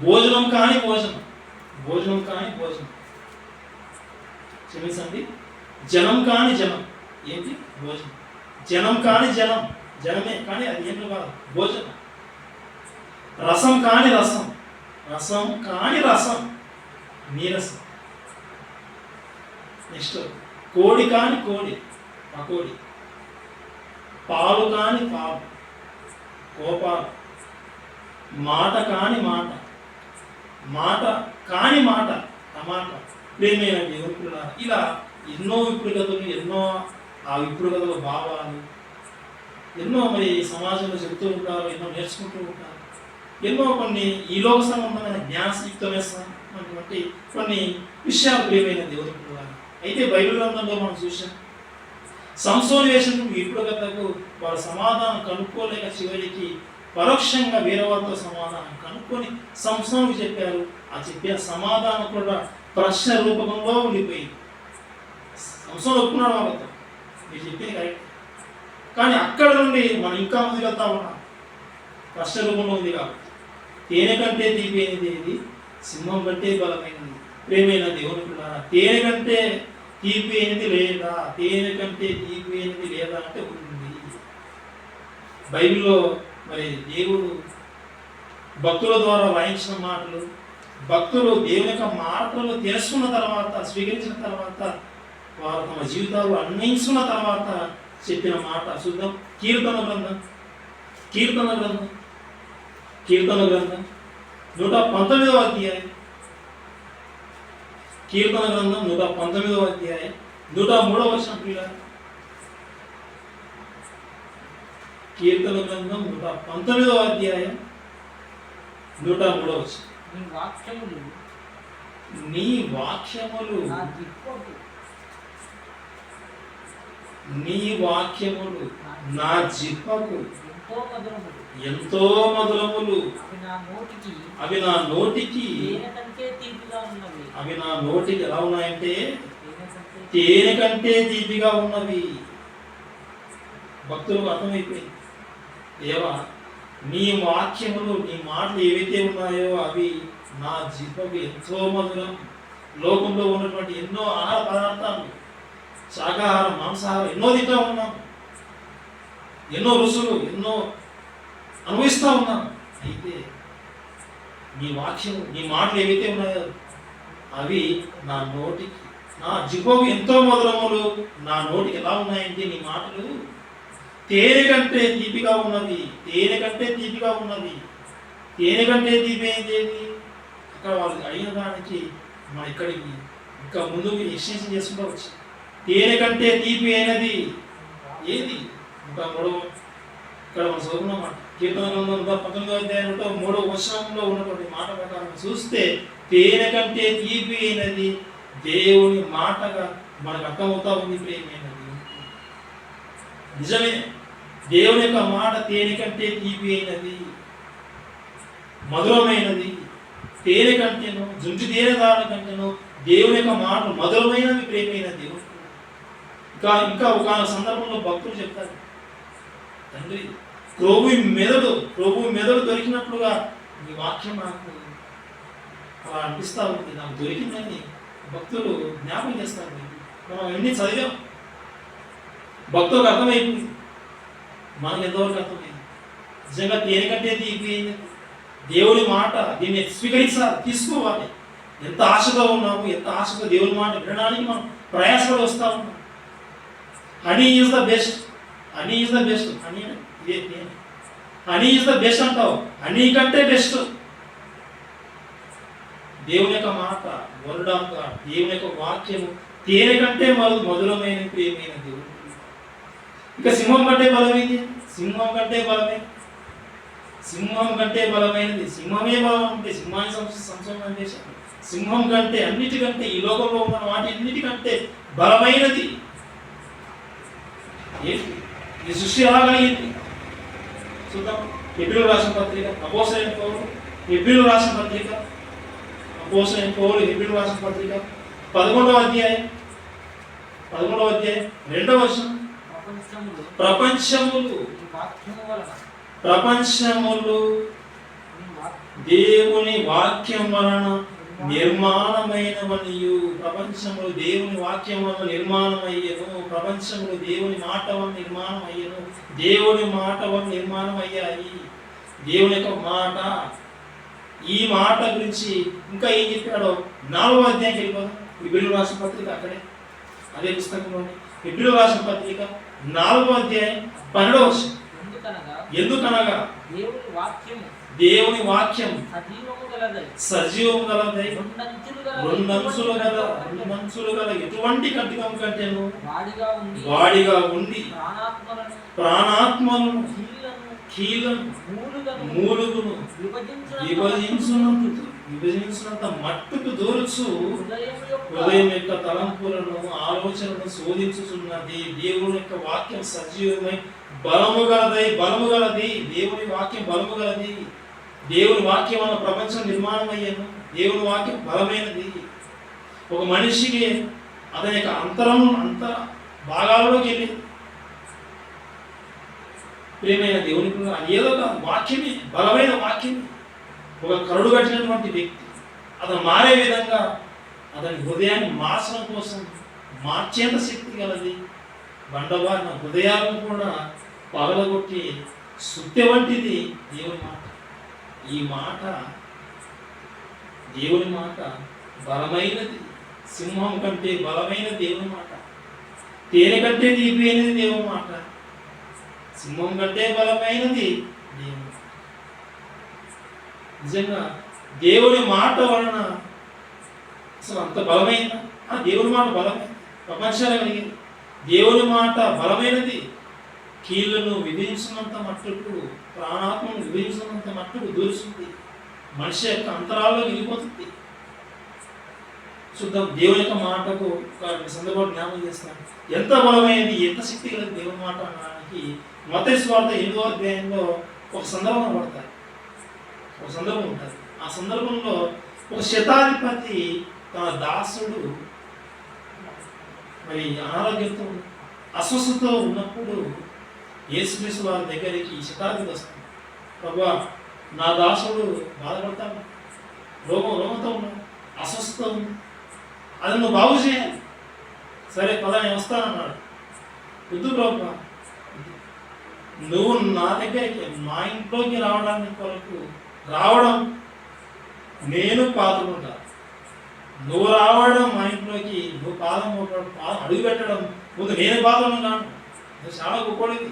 భోజనం కాని భోజనం, క్షమించండి, జనం కాని జనం. ఏంటి? భోజనం. జనం కాని జనమే కానీ అది ఏంటో కాదు, భోజనం. రసం కాని రసం, నీరసం. నెక్స్ట్, కోడి కాని కోడి, పకోడి. పాలు కాని పాలు, కోపాలు. మాట కాని మాట, టమాటా. ప్రేమైన దేవుడు, ఇలా ఎన్నో ఇప్పుడు కథలు, ఎన్నో ఆ ఇప్పుడు కథల భావాలు ఎన్నో మరి సమాజంలో చెబుతూ ఉంటారు, ఎన్నో నేర్చుకుంటూ ఉంటారు. ఎన్నో కొన్ని ఈ లోక సంబంధమైన జ్ఞానయుక్తమైనటువంటి కొన్ని విషయాలు ప్రియమైన దేవుడు. అయితే బైబిల్ గ్రంథంలో మనం చూసాం, సంసోను వేషకు ఇప్పుడు కథకు వారు సమాధానం కనుక్కోలేక చివరికి పరోక్షంగా వేరే వారితో సమాధానం కనుక్కొని సంసోనుకు చెప్పారు. ఆ చెప్పిన సమాధానం కూడా ప్రశ్న రూపకంలో ఉండిపోయింది. సంసోను ఒప్పుకున్నాడు వాళ్ళతో, మీరు చెప్పింది కరెక్ట్. కానీ అక్కడ నుండి మనం ఇంకా ముందుకు వెళ్తా ఉన్నాం. ప్రశ్న రూపంలో ఉంది కాబట్టి తేనె కంటే తీపైనది ఏది, సింహం కంటే బలమైనది. ప్రేమైన దేవుని పిల్లరా, తేనె కంటే తీపి అయినది లేదా, తేనె కంటే తీపి అయినది లేదా అంటే ఉంది. బైబిల్లో మరి దేవుడు భక్తుల ద్వారా వాయించిన మాటలు, భక్తులు దేవుని యొక్క మాటలు తెలుసుకున్న తర్వాత, స్వీకరించిన తర్వాత, వారు తమ జీవితాలు అన్వయించుకున్న తర్వాత చెప్పిన మాట చూద్దాం. కీర్తన గ్రంథం 119వ అధ్యాయం, కీర్తన గ్రంథం 119వ అధ్యాయం 103వ వచనం. పిల్లలు, కీర్తన గ్రంథం 119వ అధ్యాయం 103వ వచనం. నీ వాక్యములు నా జిహ్వకు ఎంతో మధురములు, అవి నా నోటికి ఎలా ఉన్నాయంటే తేనె కంటే తీపిగా ఉన్నవి. భక్తులకు అర్థమైపోయింది, దేవా నీ వాక్యములు, నీ మాటలు ఏవైతే ఉన్నాయో అవి నా జిహ్వకు ఎంతో మధురం. లోకంలో ఉన్నటువంటి ఎన్నో ఆహార పదార్థాలు, శాకాహారం, మాంసాహారం ఎన్నో తింటా ఉన్నాం, ఎన్నో రుచులు ఎన్నో అనుభవిస్తూ ఉన్నాం. అయితే నీ వాక్యం, నీ మాటలు ఏవైతే ఉన్నాయో అవి నా నోటికి, నా జిహ్వకు ఎంతో మధురములు. నా నోటికి ఎలా ఉన్నాయంటే నీ మాటలు తేనె కంటే తీపిగా ఉన్నది. తేనె కంటే తీపి ఏంటి? అక్కడ వాళ్ళు అడిగిన దానికి మన ఇక్కడికి ఇంకా ముందుకు ఎక్స్టెన్షన్ చేసుకుంటూ వచ్చి తేనె కంటే తీపి అయినది ఏది? ఇంకా ఇక్కడ మనం చదువుకున్నమాట కీర్తన గ్రంథం 19వ అధ్యాయం 3వ వచనంలో ఉన్నటువంటి మాట ప్రకారం చూస్తే తేనె కంటే తీపి అయినది దేవుని మాటగా మనకు అర్థమవుతా ఉంది. ప్రియమైనది, నిజమే, దేవుని యొక్క మాట తేనె కంటే తీపి అయినది, మధురమైనది. తేనె కంటేనో, జుంటి తేనె దాని కంటేనో దేవుని యొక్క మాట మధురమైనది. ప్రియమైన దేవుడు, ఇంకా ఒక సందర్భంలో భక్తులు చెప్తారు, తండ్రి ప్రభు మెదడు దొరికినట్లుగా ఈ వాక్యం నాకు అలా అనిపిస్తూ ఉంది, నాకు దొరికిందని భక్తులు జ్ఞాపకం చేస్తారు. మనం ఎన్ని చదివాం, భక్తులకు అర్థమైపోయింది, మనకు ఎంతవరకు అర్థమైంది. నిజంగా తేనె కంటే తీపి దేవుని మాట, దీన్ని స్వీకరించాలి, తీసుకోవాలి. ఎంత ఆశగా ఉన్నాము, ఎంత ఆశగా దేవుని మాట వినడానికి మనం ప్రయాసపడి వస్తూ ఉన్నాం. Honey is the best. Honey is the best అంటావు, హనీ కంటే బెస్ట్. దేవుని యొక్క మాట, వర్డ్ ఆఫ్ గాడ్, దేవుని యొక్క వాక్యము తేనె కంటే మధురమైన ప్రియమైన దేవుడు. ఇక సింహం కంటే బలమైనది, సింహం కంటే బలమైనది. సింహమే బలం అంటే సింహాన్ని సంసోనం చేశాడు. సింహం కంటే, అన్నిటికంటే, ఈ లోకంలో ఉన్న వాటి అన్నిటికంటే బలమైనది ఏంటి? ఈ సృష్టి ఎలా కలిగింది చూద్దాం. హెబ్రీయులకు రాసిన పత్రిక, అపోస్తలుడైన పౌలు హెబ్రీయులకు రాసిన పత్రిక 11వ అధ్యాయం 2వ వచనం. ప్రపంచములు దేవుని వాక్యం వలన నిర్మాణమైనవనియు. ప్రపంచములు దేవుని వాక్యం వలన నిర్మాణమయ్యను. ప్రపంచములు దేవుని మాట వలన నిర్మాణమయ్యను. దేవుని మాట వలన నిర్మాణమయ్యాయి. దేవుని యొక్క మాట, ఈ మాట గురించి ఇంకా ఏం చెప్పాడో 4వ అధ్యాయం వెళ్ళిపోదాం. హెబ్రీయులకు రాసిన పత్రిక, అక్కడే అదే పుస్తకంలోని హెబ్రీయులకు రాసిన పత్రిక 4వ అధ్యాయం 12వ వచనం. ఎందుకనగా దేవుని వాక్యం సజీవము గలదై, రెండంచులు గల ఎటువంటి ఖడ్గము కంటేను వాడిగా ఉండి ప్రాణాత్మలను కీలను మూలుగను మూలుగును విభజించినంత మట్టుకు దూరుచు హృదయం యొక్క తలంపులను ఆలోచనలను శోధించుచున్నది. దేవుని యొక్క వాక్యం సజీవమై బలము గలది. దేవుని వాక్యం బలము గలది. దేవుని వాక్యం వల్ల ప్రపంచం నిర్మాణం అయ్యాను. దేవుని వాక్యం బలమైనది. ఒక మనిషికి అతని యొక్క అంత భాగాల్లోకి వెళ్ళి ప్రియమైన దేవుని ఏదో ఒక వాక్యమే, బలమైన వాక్యమే. ఒక కరుడు కట్టినటువంటి వ్యక్తి అతను మారే విధంగా అతని హృదయాన్ని మార్చడం కోసం మార్చేంత శక్తి గలది. బండబారిన హృదయాలను కూడా పగలగొట్టి సుత్తె వంటిది దేవుని మాట. ఈ మాట దేవుని మాట బలమైనది. సింహం కంటే బలమైన దేవుని మాట. తేనె కంటే తీపిమైనది దేవుని మాట. సింహం కంటే బలమైనది దేవుని. నిజంగా దేవుని మాట వలన అసలు అంత బలమైన దేవుని మాట బలమైనది. ప్రపంచాలు కలిగింది. దేవుని మాట బలమైనది. కీళ్లను విధించినంత మట్టుకు, ప్రాణాత్మను విధించినంత మట్టుకు దూరుస్తుంది. మనిషి యొక్క అంతరాల్లో వెళ్ళిపోతుంది. చూద్దాం దేవుని యొక్క మాటకు ఒక సందర్భం జ్ఞాపకం చేస్తాను. ఎంత బలమైనది, ఎంత శక్తి కలిగి దేవుని మాట అనడానికి మత్తయి సువార్త 8వ అధ్యాయంలో ఒక సందర్భం పడతారు. ఒక సందర్భం ఉంటుంది. ఆ సందర్భంలో ఒక శతాధిపతి తన దాసుడు మరి అనారోగ్యంతో అస్వస్థతో ఉన్నప్పుడు యేసుక్రీస్తు వారి దగ్గరికి శతాధిపతి వస్తాడు. ప్రభువా, నా దాసుడు బాధపడతాడు, రోగంతో ఉన్నాడు, అస్వస్థత ఉంది, అది నువ్వు బాగు చేయాలి. సరే పద, నేను వస్తానన్నాడు. వద్దు ప్రభువా, నువ్వు నా దగ్గరికి మా ఇంట్లోకి రావడానికి కొరకు రావడం నేను పాత్రలుంటా. నువ్వు రావడం మా ఇంట్లోకి, నువ్వు పాదం అడుగు పెట్టడం ముందు నేను పాత్రలు కాను. నువ్వు చాలా గొప్పడిది.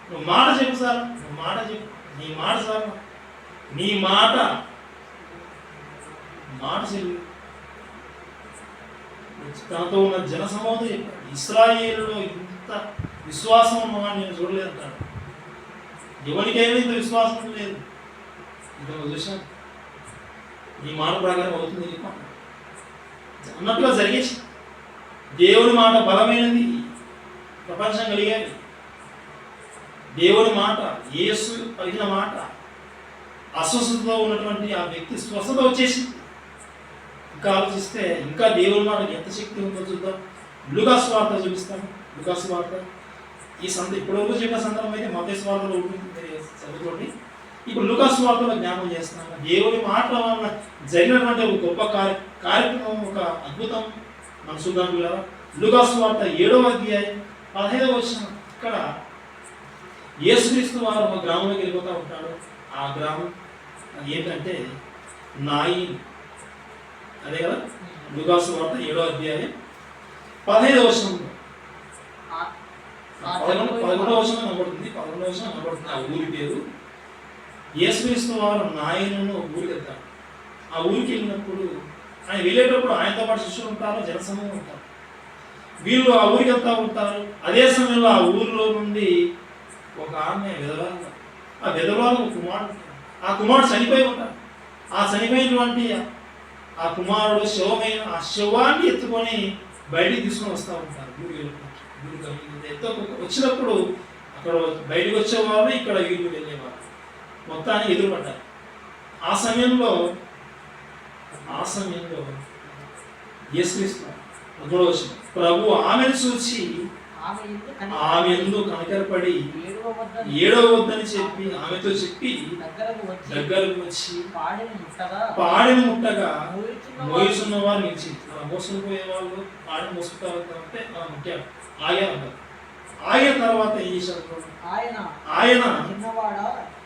నువ్వు మాట చెప్పు సార్, నువ్వు మాట చెప్పు, నీ మాట సార్, నీ మాట చెల్లి. తనతో ఉన్న జనసమూహంతో చెప్పాడు, ఇశ్రాయేలులో ఇంత విశ్వాసం ఉన్నవాడిని నేను చూడలేదంటాడు. ఎవరికైనా ఇంత విశ్వాసం లేదు. ఇంకా చూసాను, నీ మాట ప్రకారం అవుతుంది అన్నట్టుగా జరిగేసి. దేవుని మాట బలమైనది. ప్రపంచం కలిగాలి. దేవుని మాట, యేసు పలికిన మాట, అస్వస్థతతో ఉన్నటువంటి ఆ వ్యక్తి స్వస్థత వచ్చేసింది. ఇంకా ఆలోచిస్తే ఇంకా దేవుని మాట ఎంత శక్తి ఉందో చూద్దాం. లూకా సువార్త చూపిస్తాను. లూకా సువార్త ఇప్పటివరకు చెప్పిన సందర్భం అయితే మత్తయి సువార్తలో ఉంటుంది, చదువుకోండి. ఇప్పుడు లూకా సువార్తలో జ్ఞాపకం చేస్తున్నాను. దేవుని మాట వల్ల జరిగినటువంటి ఒక గొప్ప కార్యక్రమం, ఒక అద్భుతం మనం చూద్దాం. లూకా సువార్త 7వ అధ్యాయం 15వ వచనం. ఇక్కడ యేసుక్రీస్తు వారు ఒక గ్రామంలోకి వెళ్ళిపోతూ ఉంటాడు. ఆ గ్రామం ఏంటంటే నాయిన్. అదే కదా, లూకా సువార్త 7వ అధ్యాయం 15వ వచనంలో 11వ వచనం కనబడుతుంది. 11వ వచనం కనబడుతుంది. ఆ ఊరి పేరు. యేసుక్రీస్తు వారు నాయనను ఊరికి వెళ్తాడు. ఆ ఊరికి వెళ్ళినప్పుడు ఆయన వెళ్ళేటప్పుడు ఆయనతో పాటు శిష్యులు ఉంటారు, జనసమూహం ఉంటారు. వీళ్ళు ఆ ఊరికి వెళ్తూ ఉంటారు. అదే సమయంలో ఆ ఊరిలో నుండి ఒక ఆమె విధవరాలు, ఆ విధవరాలు కుమారుడు, ఆ కుమారుడు చనిపోయి ఉంటాడు. ఆ చనిపోయినటువంటి ఆ కుమారుడు ఆ శవాన్ని ఎత్తుకొని బయటికి తీసుకొని వస్తూ ఉంటారు. వచ్చినప్పుడు అక్కడ బయటకు వచ్చేవాళ్ళు, ఇక్కడ వీళ్ళు వెళ్ళేవారు, మొత్తాన్ని ఎదురుపడ్డారు. ఆ సమయంలో యేసుక్రీస్తు ప్రభు ఆమెను చూసి ఆమె ఎందు కనకరపడి ఏడవద్దని చెప్పి ఆమెతో చెప్పి దగ్గరకు వచ్చి పాడిని ముట్టగా మోయిస్తున్న వారు నిలిచి, మోసుకు పోయే వాళ్ళు పాడిని మోసుకుంటే ముట్టాడు. ఆగిన తర్వాత ఏం చేశారు? ఆయన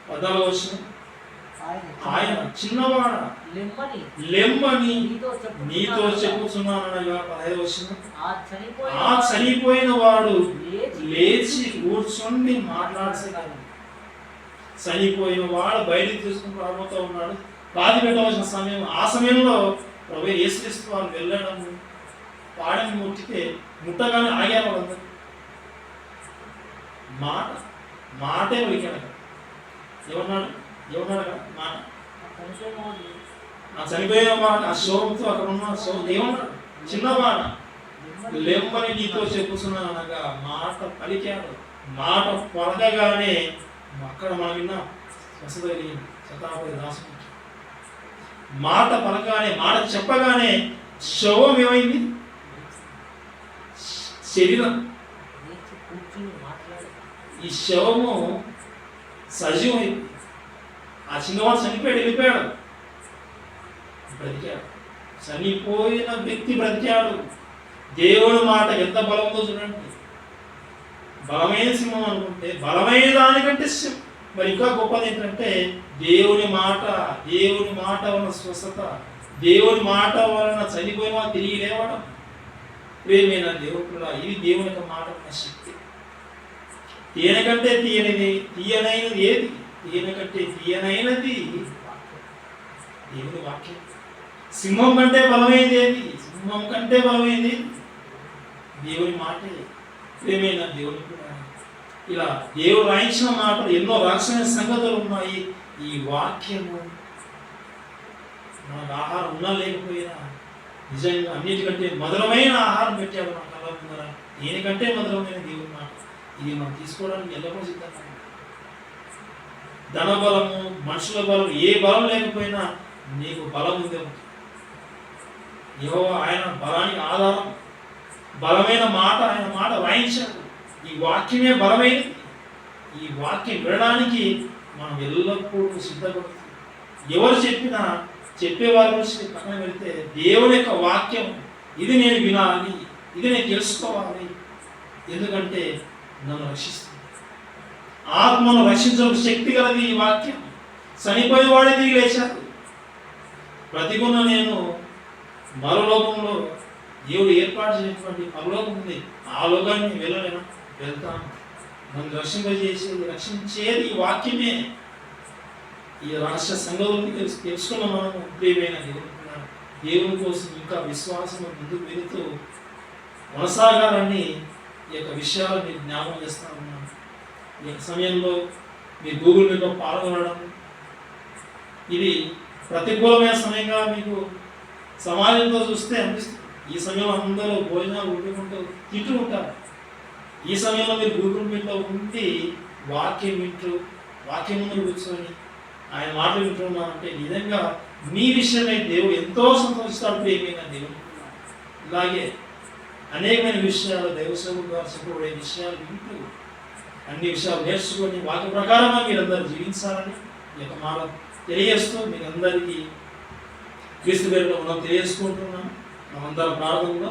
14వ వచనం, ఆయన చిన్నవాడ లెమ్మని నీతో చెప్పుచున్నానగా 15వ వచనం. ఆ చనిపోయిన వాడు లేచి కూర్చొని మాట్లాడసాగాడు. చనిపోయిన వాడు బయటికి తీసుకుని రాబోతూ ఉన్నాడు. పాతి పెట్టవలసిన సమయం. ఆ సమయంలో ప్రభు యేసుక్రీస్తు వారు వెళ్ళడం, పాడని ముట్టితే ముట్టగానే ఆగారు వాళ్ళందరూ. మాటే పలికాడు. ఏమన్నాడు ఏమన్నాడు మాట చనిపోయినవాడు ఆ చనిపోయిన మాట ఆ శవంతో అక్కడ ఉన్న శవం ఏమన్నాడు చిన్న మాట లెమ్మని నీతో చెప్పుతున్నాను అనగా మాట పలికాడు. మాట పలకగానే అక్కడ మనం విన్న వసతి శతాపతి దాసు మాట పలకగానే మాట చెప్పగానే శవం ఏమైంది శరీరం లేచి కూర్చుని మాట్లాడి ఈ శవము సజీవమైంది. ఆ చిన్నవాడు చనిపోయాడు వెళ్ళిపోయాడు బ్రతికాడు. చనిపోయిన వ్యక్తి బ్రతికాడు. దేవుడి మాట ఎంత బలం ఉందో చూడండి. బలమైన సింహం అనుకుంటే బలమైన దానికంటే మరి ఇంకా గొప్పది ఏంటంటే దేవుని మాట వలన స్వస్థత, దేవుని మాట వలన చనిపోయిన వాళ్ళు తిరిగి లేవడం. ప్రేమైన దేవుడు ఇది దేవుని యొక్క మాట ఉన్న శక్తి. తీయనకంటే తీయనైనది ఏది? తీయనకంటే తీయనైనది దేవుని వాక్యం. సింహం కంటే బలమైనది ఏది? సింహం కంటే బలమైనది దేవుని మాటే. ప్రేమైన దేవుని కూడా ఇలా దేవుడు రాయించిన మాటలు ఎన్నో రహస్యమైన సంగతులు ఉన్నాయి. ఈ వాక్యము మనకు ఆహారం ఉన్నా లేకపోయినా నిజంగా అన్నిటికంటే మధురమైన ఆహారం పెట్టాడు మన కళ్ళ ముందర. దేనికంటే మధురమైన దేవుని మాట. ఇది మనం తీసుకోవడానికి ఎల్లప్పుడూ సిద్ధంగా ధన బలము మనుషుల బలం ఏ బలం లేకపోయినా నీకు బలం ఉంది. యెహోవా ఆయన బలానికి ఆధారం. బలమైన మాట ఆయన మాట వాయించాడు. ఈ వాక్యమే బలమైనది. ఈ వాక్యం వినడానికి మనం ఎల్లప్పుడూ సిద్ధపడుతుంది. ఎవరు చెప్పినా చెప్పేవారి నుంచి పక్కన వెళితే దేవుని యొక్క వాక్యం ఇది నేను వినాలి, ఇది నేను తెలుసుకోవాలి. ఎందుకంటే నన్ను రక్షిస్తుంది. ఆత్మను రక్షించడం శక్తి గలది ఈ వాక్యం. చనిపోయిన వాడే దిగి లేచాడు. ప్రతిగుణ నేను మరో లోకంలో దేవుడు ఏర్పాటు చేసినటువంటి పరలోకం ఉంది. ఆ లోకాన్ని వెళ్ళలేను, వెళ్తాను. నన్ను రక్షించేది ఈ వాక్యమే. ఈ రహస్య సంగతులను తెలుసుకున్న మనము ప్రియమైన దేవుని కోసం ఇంకా విశ్వాసం ముందుకు వెళుతూ కొనసాగాలని ఈ యొక్క విషయాలు మీరు జ్ఞాపకం చేస్తా ఉన్నాను. ఈ యొక్క సమయంలో మీరు గూగుల్ మీట్లో పాల్గొనడం ఇది ప్రతికూలమైన సమయంగా మీకు సమాజంతో చూస్తే అనిపిస్తుంది. ఈ సమయంలో అందరూ భోజనాలు వండుకుంటూ తింటూ ఉంటారు. ఈ సమయంలో మీరు గూగుల్ మీట్లో ఉండి వాక్యం వింటూ వాక్యం ముందు కూర్చొని ఆయన మాటలు వింటున్నారంటే నిజంగా మీ విషయమై దేవుడు ఎంతో సంతోషిస్తాడు. ప్రియమైన దేవుడు ఇలాగే అనేకమైన విషయాలు దైవసేవకుల ద్వారా చెప్పబడే విషయాలు వింటూ అన్ని విషయాలు నేర్చుకొని వాక్య ప్రకారంగా మీరందరూ జీవించాలని ఈ యొక్క మాట తెలియజేస్తూ మీరందరికీ క్రీస్తు పేరులో మనం తెలియజేసుకుంటున్నాను. మనందరం ప్రార్థనలో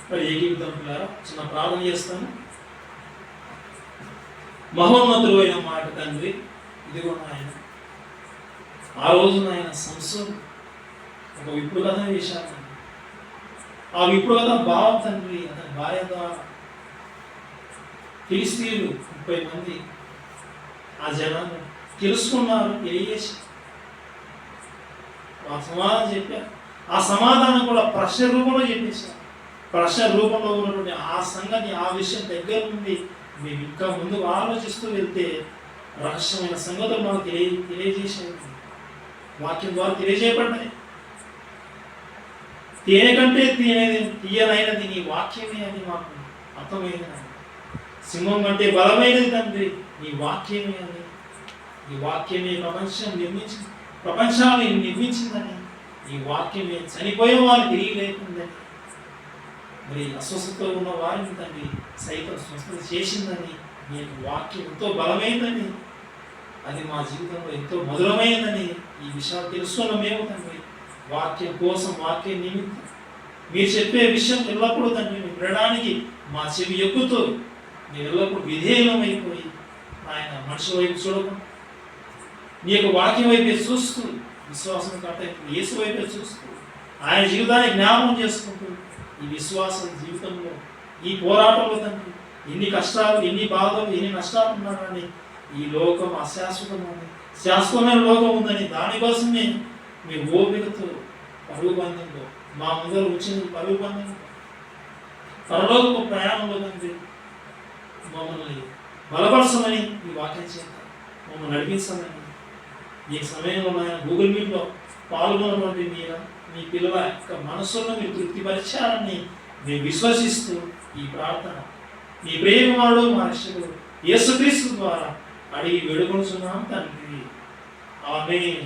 మరి ఏకీవిధం పిల్లారా చిన్న ప్రార్థన చేస్తాను. మహోన్నతుడు అయిన మాట తండ్రి, ఇదిగో ఆయన ఆ రోజున ఆయన సంసోను ఒక విప్పుడు కథ వేశాను. ఆ విప్పుడు కథ భావం తండ్రి అతని భార్య ద్వారా ఫిలిష్తీయులు 30 మంది ఆ జనాన్ని తెలుసుకున్నారు, తెలియజేసి ఆ సమాధానం చెప్పారు. ఆ సమాధానం కూడా ప్రశ్న రూపంలో చెప్పేశారు. ప్రశ్న రూపంలో ఉన్నటువంటి ఆ సంగతి ఆ విషయం దగ్గర నుండి మేము ఇంకా ముందుకు ఆలోచిస్తూ వెళ్తే రహస్యమైన సంగతులు మనకు తెలియజేసేది వాక్యం ద్వారా తెలియజేయబడ్డాయి. తేనె కంటే తీయనైనది నీ వాక్యమే అని మాకు అర్థమైంది. సింహం కంటే బలమైనది తండ్రి నీ వాక్యమే అని. ఈ వాక్యమే ప్రపంచాన్ని నిర్మించిందని, ఈ వాక్యమే చనిపోయే వారు తిరిగి లేకుందని, మరి అస్వస్థతో ఉన్న వారిని తండ్రి సైతం స్వస్థత చేసిందని, నీ వాక్యం ఎంతో బలమైందని, అది మా జీవితంలో ఎంతో మధురమైనదని ఈ విషయాలు తెలుసుకున్న మేము తండ్రి వాక్యం కోసం వాక్యం నిమిత్తం మీరు చెప్పే విషయం ఎల్లప్పుడూ తండ్రి వినడానికి మా చెవి ఎక్కుతూ మీరు ఎల్లప్పుడూ విధేయమైపోయి ఆయన మనిషి వైపు చూడకుండా నీ యొక్క వాక్యం వైపే చూస్తూ విశ్వాసం కంటే యేసు వైపే చూస్తూ ఆయన జీవితాన్ని జ్ఞాపకం చేసుకుంటూ ఈ విశ్వాసం జీవితంలో ఈ పోరాటంలో తండ్రి ఎన్ని కష్టాలు ఎన్ని బాధలు ఎన్ని నష్టాలు ఉన్నారని ఈ లోకం అశాశ్వతమని శాశ్వతమైన లోకం ఉందని దానికోసమే మీ ఓపికతో పరుగు బంధంలో మా ముందర వచ్చిన పరుగు బంధంలో పరలోకపు ప్రయాణంలో తండ్రి మమ్మల్ని బలపరచమని ఈ వాక్యం చేత మమ్మల్ని నడిపించండి. ఈ సమయంలో నాయన గూగుల్ మీట్లో పాల్గొన్నటువంటి మీ పిల్లల యొక్క మనస్సులను మీరు తృప్తిపరిచారని మేము విశ్వసిస్తూ ఈ ప్రార్థన మీ ప్రేమవాడు మా రక్షకుడు యేసుక్రీస్తు ద్వారా అడిగి వేడుకొనుచున్నాం తండ్రి. ఆమేన్.